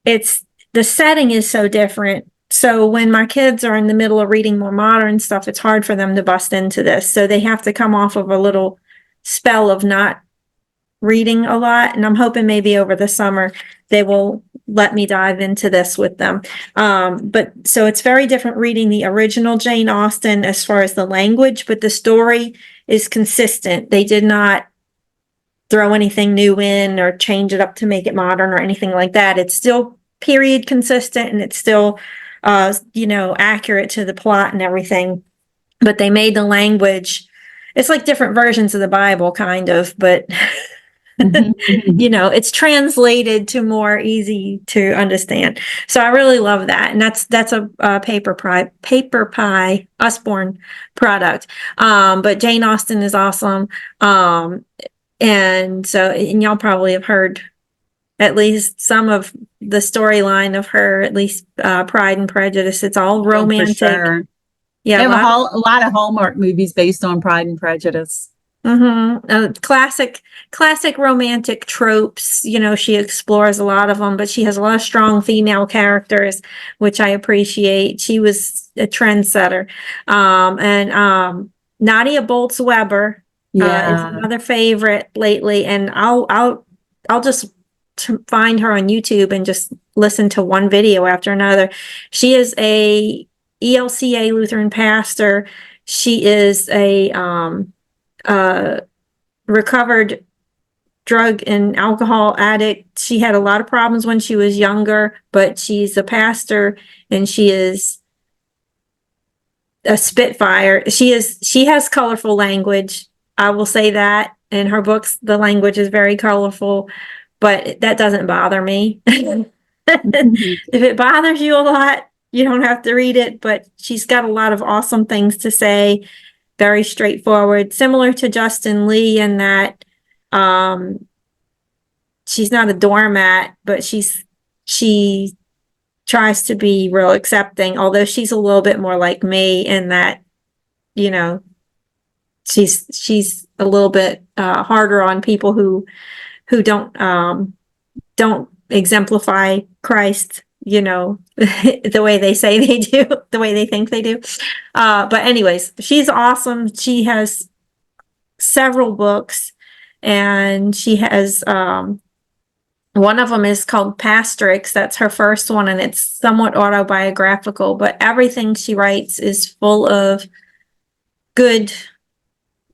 the setting is so different. So when my kids are in the middle of reading more modern stuff, it's hard for them to bust into this. So they have to come off of a little spell of not reading a lot. And I'm hoping maybe over the summer they will let me dive into this with them. But so it's very different reading the original Jane Austen as far as the language, but the story is consistent. They did not throw anything new in or change it up to make it modern or anything like that. It's still period consistent and it's still, accurate to the plot and everything. But they made the language, it's like different versions of the Bible, kind of, but it's translated to more easy to understand. So I really love that. And that's a Paper Pie Usborne product. But Jane Austen is awesome. And y'all probably have heard at least some of the storyline of her, at least Pride and Prejudice. It's all romantic. For sure. Yeah. They have a lot of Hallmark movies based on Pride and Prejudice. Classic romantic tropes. She explores a lot of them, but she has a lot of strong female characters, which I appreciate. She was a trendsetter. And Nadia Bolz-Weber is another favorite lately. And I'll just find her on YouTube and just listen to one video after another. She is a ELCA Lutheran pastor. She is a recovered drug and alcohol addict. She had a lot of problems when she was younger, but she's a pastor and she is a spitfire. She has colorful language. I will say that in her books, the language is very colorful, but that doesn't bother me. If it bothers you a lot, you don't have to read it, but she's got a lot of awesome things to say. Very straightforward, similar to Justin Lee in that she's not a doormat, but she tries to be real accepting, although she's a little bit more like me in that, she's a little bit harder on people who don't exemplify Christ, the way they say they do, the way they think they do. But anyways, she's awesome. She has several books and she has, one of them is called Pastrix. That's her first one. And it's somewhat autobiographical, but everything she writes is full of good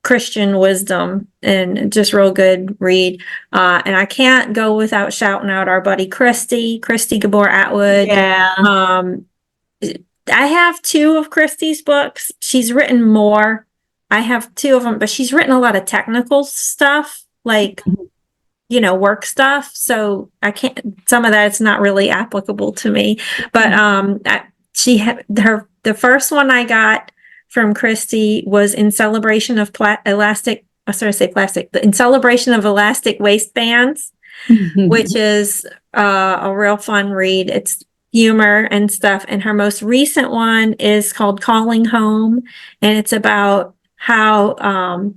Christian wisdom and just real good read. And I can't go without shouting out our buddy Christy Gabor Atwood. Yeah. I have 2 of Christy's books. She's written more. I have 2 of them, but she's written a lot of technical stuff, like, work stuff. So I can't, some of that's not really applicable to me, but the first one I got from Christy was In Celebration of In Celebration of Elastic Waistbands, which is a real fun read. It's humor and stuff. And her most recent one is called Calling Home. And it's about how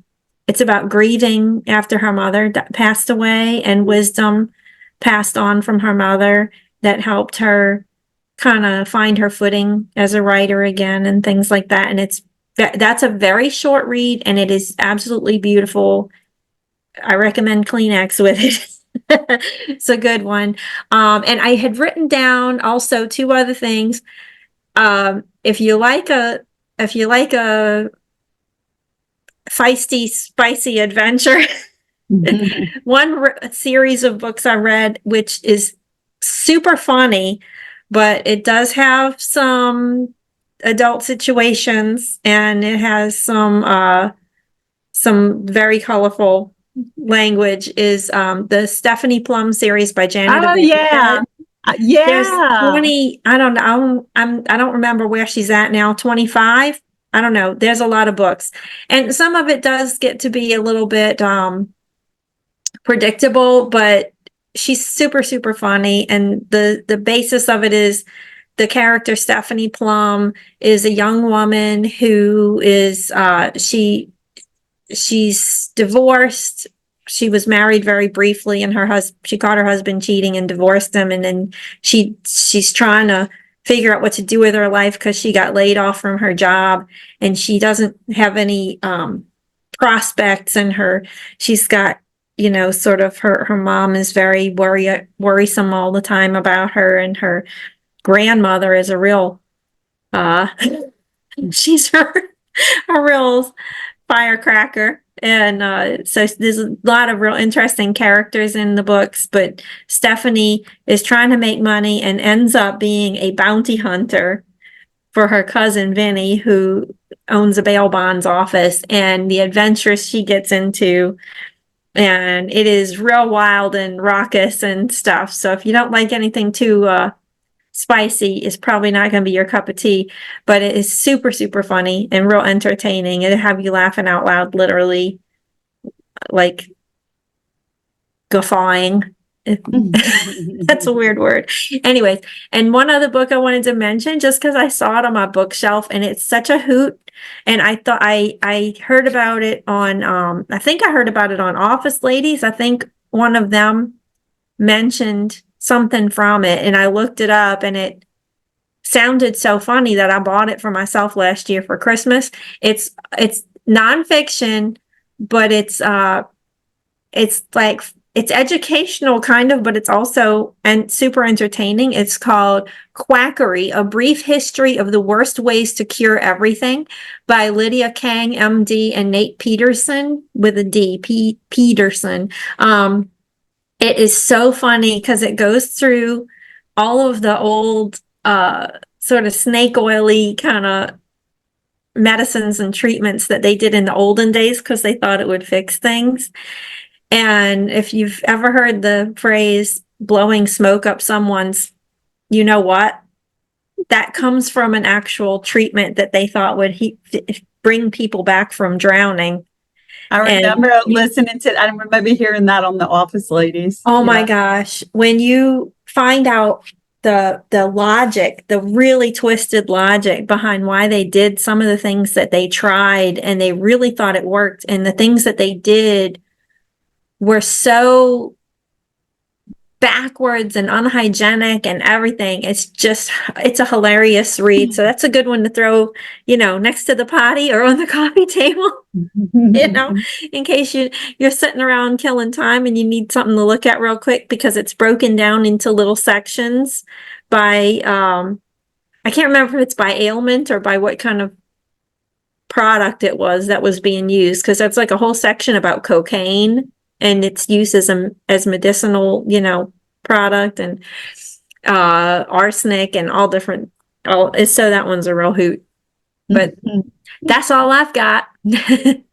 it's about grieving after her mother passed away and wisdom passed on from her mother that helped her kind of find her footing as a writer again and things like that. And that's a very short read, and it is absolutely beautiful. I recommend Kleenex with it. It's a good one. And I had written down also two other things. If you like a feisty, spicy adventure, one series of books I read, which is super funny, but it does have some adult situations, and it has some very colorful language, is the Stephanie Plum series by Janet. Oh, yeah. There's Yeah. 20, I don't know, I don't remember where she's at now, 25. I don't know. There's a lot of books. And some of it does get to be a little bit predictable, but she's super, super funny. And the basis of it is the character Stephanie Plum is a young woman who is she's divorced. She was married very briefly, and she caught her husband cheating and divorced him. And then she's trying to figure out what to do with her life because she got laid off from her job, and she doesn't have any prospects. And she's got, sort of her mom is very worrisome all the time about her, and her grandmother is a real she's a real firecracker. And so there's a lot of real interesting characters in the books, but Stephanie is trying to make money and ends up being a bounty hunter for her cousin Vinny, who owns a bail bonds office, and the adventures she gets into. And it is real wild and raucous and stuff. So if you don't like anything too spicy, it's probably not going to be your cup of tea, but it is super, super funny and real entertaining. It'll have you laughing out loud, literally, like guffawing. That's a weird word. Anyways, and one other book I wanted to mention, just because I saw it on my bookshelf and it's such a hoot. And I thought I heard about it on, I think I heard about it on Office Ladies. I think one of them mentioned something from it, and I looked it up, and it sounded so funny that I bought it for myself last year for Christmas. It's nonfiction, but it's educational kind of, but it's also super entertaining. It's called Quackery: A Brief History of the Worst Ways to Cure Everything by Lydia Kang, MD, and Nate Peterson with a D, Peterson. It is so funny because it goes through all of the old sort of snake oily kind of medicines and treatments that they did in the olden days because they thought it would fix things. And if you've ever heard the phrase blowing smoke up someone's, you know what? That comes from an actual treatment that they thought would bring people back from drowning. I remember I remember hearing that on the Office Ladies. Oh my gosh. When you find out the logic, the really twisted logic behind why they did some of the things that they tried, and they really thought it worked, and the things that they did were so backwards and unhygienic and everything. It's a hilarious read. So that's a good one to throw, next to the potty or on the coffee table, in case you're sitting around killing time and you need something to look at real quick, because it's broken down into little sections by, I can't remember if it's by ailment or by what kind of product it was that was being used, because that's like a whole section about cocaine and its use as medicinal, product, and arsenic and all different. So that one's a real hoot. But that's all I've got.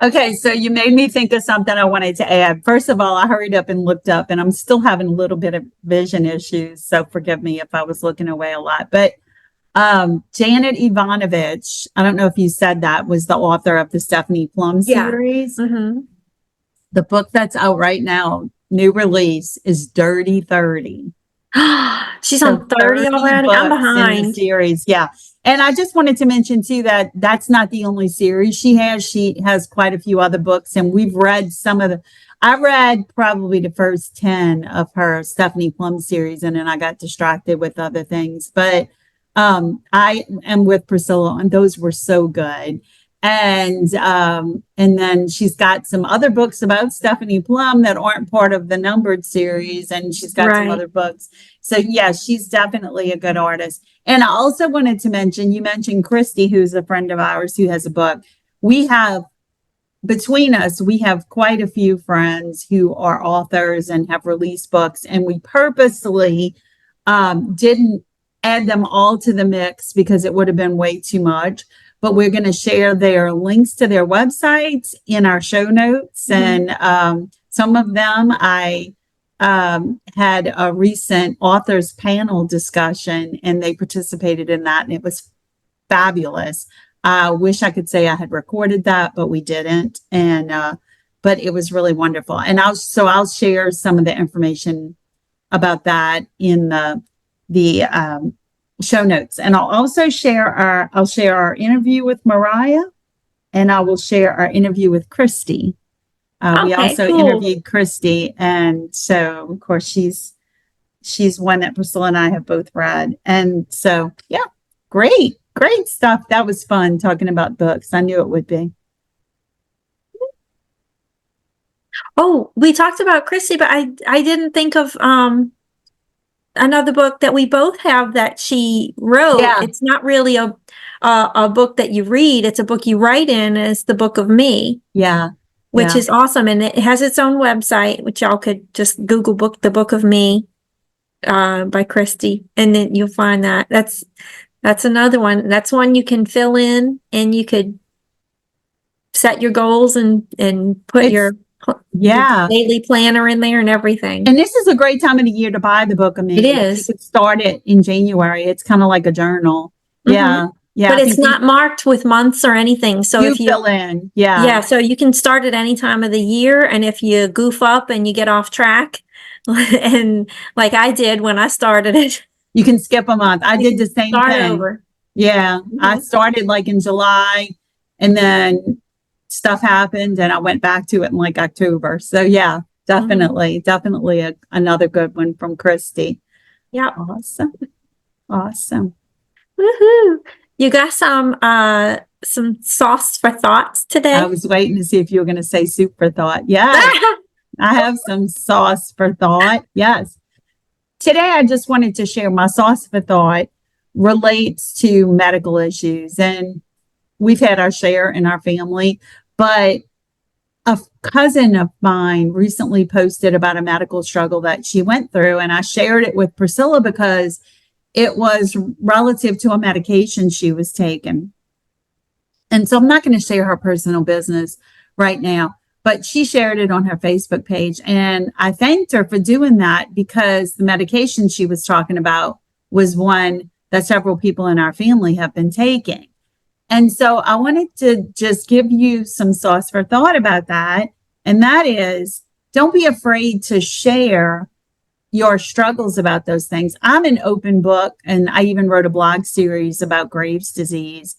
Okay, so you made me think of something I wanted to add. First of all, I hurried up and looked up, and I'm still having a little bit of vision issues, so forgive me if I was looking away a lot. But Janet Ivanovich, I don't know if you said that, was the author of the Stephanie Plum series. Yeah. Mm-hmm. The book that's out right now, new release, is Dirty 30. She's on 30 already. I'm behind. In the series, yeah. And I just wanted to mention too that that's not the only series she has. She has quite a few other books, and we've read I read probably the first 10 of her Stephanie Plum series, and then I got distracted with other things. But I am with Priscilla, and those were so good. And then she's got some other books about Stephanie Plum that aren't part of the numbered series, and she's got some Right. other books. So yeah, she's definitely a good artist. And I also wanted to mention, you mentioned Christy, who's a friend of ours who has a book. We have, between us, we have quite a few friends who are authors and have released books, and we purposely didn't add them all to the mix because it would have been way too much. But we're going to share their links to their websites in our show notes. Mhm. And some of them I had a recent authors panel discussion, and they participated in that, and it was fabulous. I wish I could say I had recorded that, but we didn't. And but it was really wonderful. And I'll share some of the information about that in the show notes. And I'll share our interview with Mariah, and I will share our interview with Christy. We Okay, also cool. interviewed Christy, and so of course she's one that Priscilla and I have both read. And so yeah, great stuff. That was fun talking about books. I knew it would be. Oh, we talked about Christy, but I didn't think of another book that we both have that she wrote. Yeah. It's not really a book that you read, it's a book you write in, and it's The Book of Me. Yeah. Which is awesome, and it has its own website, which y'all could just Google The Book of Me by Christy, and then you'll find that. That's another one. That's one you can fill in, and you could set your goals and put your daily planner in there and everything. And this is a great time of the year to buy The Book of Me. It is. You could start it in January. It's kind of like a journal. Mm-hmm. Yeah. Yeah. But it's not marked with months or anything. So if you fill in, yeah, so you can start at any time of the year. And if you goof up and you get off track, and like I did when I started it, you can skip a month. I did the same thing. Over. Yeah. Mm-hmm. I started like in July, and then stuff happened, and I went back to it in like October. So yeah, definitely another good one from Christy. Yeah. Awesome. Woohoo. You got some sauce for thoughts today? I was waiting to see if you were going to say soup for thought. Yeah, I have some sauce for thought. Yes. Today, I just wanted to share my sauce for thought relates to medical issues. And we've had our share in our family, but a cousin of mine recently posted about a medical struggle that she went through. And I shared it with Priscilla because it was relative to a medication she was taking. And so I'm not going to share her personal business right now, but she shared it on her Facebook page. And I thanked her for doing that because the medication she was talking about was one that several people in our family have been taking. And so I wanted to just give you some sauce for thought about that. And that is, don't be afraid to share your struggles about those things. I'm an open book, and I even wrote a blog series about Graves' disease,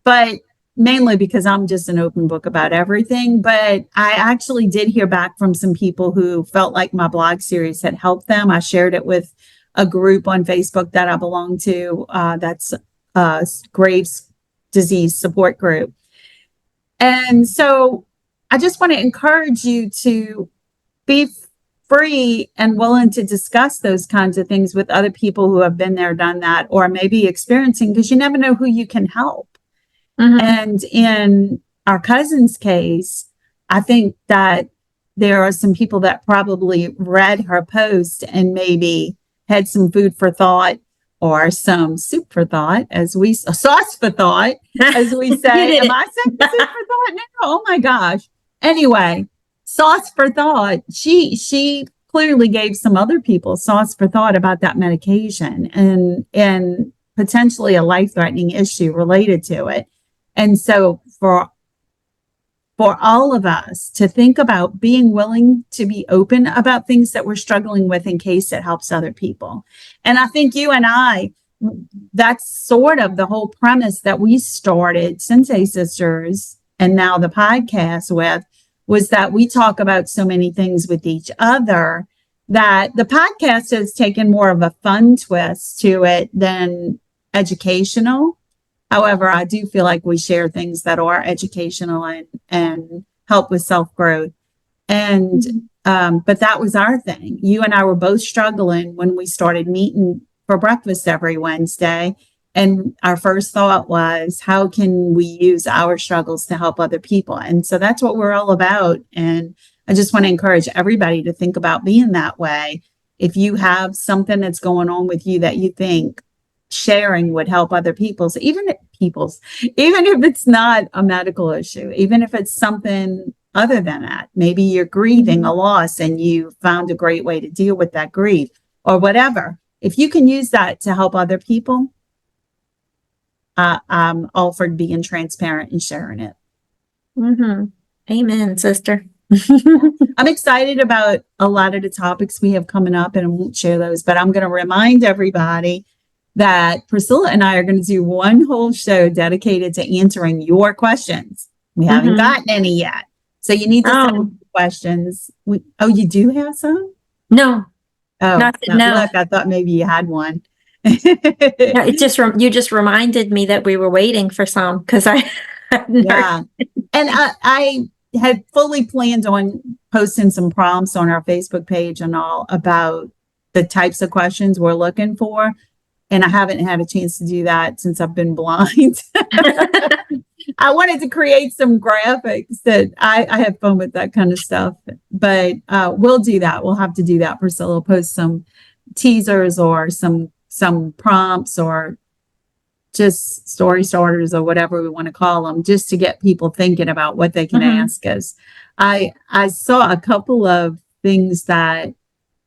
but mainly because I'm just an open book about everything. But I actually did hear back from some people who felt like my blog series had helped them. I shared it with a group on Facebook that I belong to. That's Graves' disease support group. And so I just want to encourage you to be free and willing to discuss those kinds of things with other people who have been there, done that, or maybe experiencing, because you never know who you can help. Mm-hmm. And in our cousin's case, I think that there are some people that probably read her post and maybe had some food for thought, or some soup for thought, sauce for thought, as we say. Am I saying soup for thought now? Oh my gosh. Anyway, sauce for thought. She clearly gave some other people sauce for thought about that medication and potentially a life-threatening issue related to it. And so for all of us to think about being willing to be open about things that we're struggling with in case it helps other people. And I think you and I, that's sort of the whole premise that we started Sensei Sisters and now the podcast with, was that we talk about so many things with each other. that the podcast has taken more of a fun twist to it than educational. However, I do feel like we share things that are educational and help with self-growth. And, but that was our thing. You and I were both struggling when we started meeting for breakfast every Wednesday. And our first thought was, how can we use our struggles to help other people? And so that's what we're all about. And I just want to encourage everybody to think about being that way. If you have something that's going on with you that you think sharing would help other even if it's not a medical issue, even if it's something other than that, maybe you're grieving a loss and you found a great way to deal with that grief or whatever. If you can use that to help other people, I'm all for being transparent and sharing it. Amen, sister. I'm excited about a lot of the topics we have coming up, and I won't share those, but I'm going to remind everybody that Priscilla and I are going to do one whole show dedicated to answering your questions. We haven't gotten any yet. So you need to send questions. You do have some? No. Oh, no. Look, I thought maybe you had one. No, it just you just reminded me that we were waiting for some because I hadn't heard. And I had fully planned on posting some prompts on our Facebook page and all about the types of questions we're looking for. And I haven't had a chance to do that since I've been blind. I wanted to create some graphics that I have fun with that kind of stuff, but we'll do that. We'll have to do that. Priscilla, post some teasers or some prompts or just story starters or whatever we want to call them, just to get people thinking about what they can ask us. I saw a couple of things that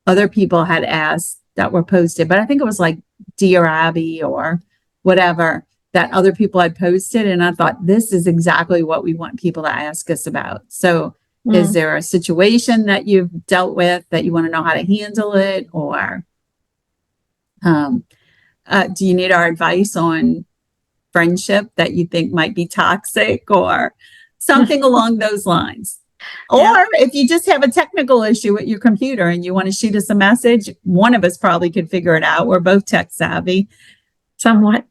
other people had asked that were posted, but I think it was like Dear Abby or whatever that other people had posted. And I thought, this is exactly what we want people to ask us about. So is there a situation that you've dealt with that you want to know how to handle it? Or do you need our advice on friendship that you think might be toxic or something along those lines? Or if you just have a technical issue with your computer and you want to shoot us a message, one of us probably could figure it out. We're both tech savvy. Somewhat.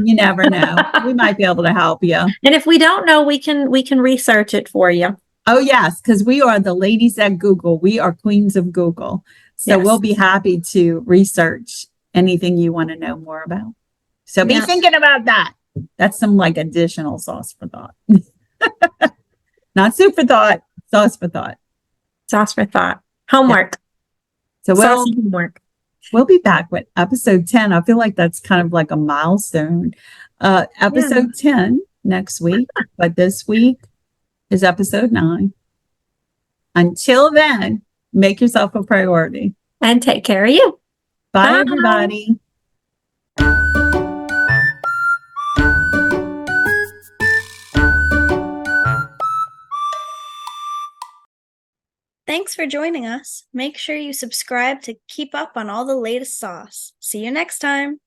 You never know. We might be able to help you. And if we don't know, we can research it for you. Oh, yes, because we are the ladies at Google. We are queens of Google. So we'll be happy to research anything you want to know more about. So be thinking about that. That's some like additional sauce for thought. Not soup for thought, sauce for thought. Sauce for thought. Homework. So homework. We'll be back with episode 10. I feel like that's kind of like a milestone. Episode 10 next week, but this week is episode 9. Until then, make yourself a priority. And take care of you. Bye, everybody. Thanks for joining us. Make sure you subscribe to keep up on all the latest sauce. See you next time.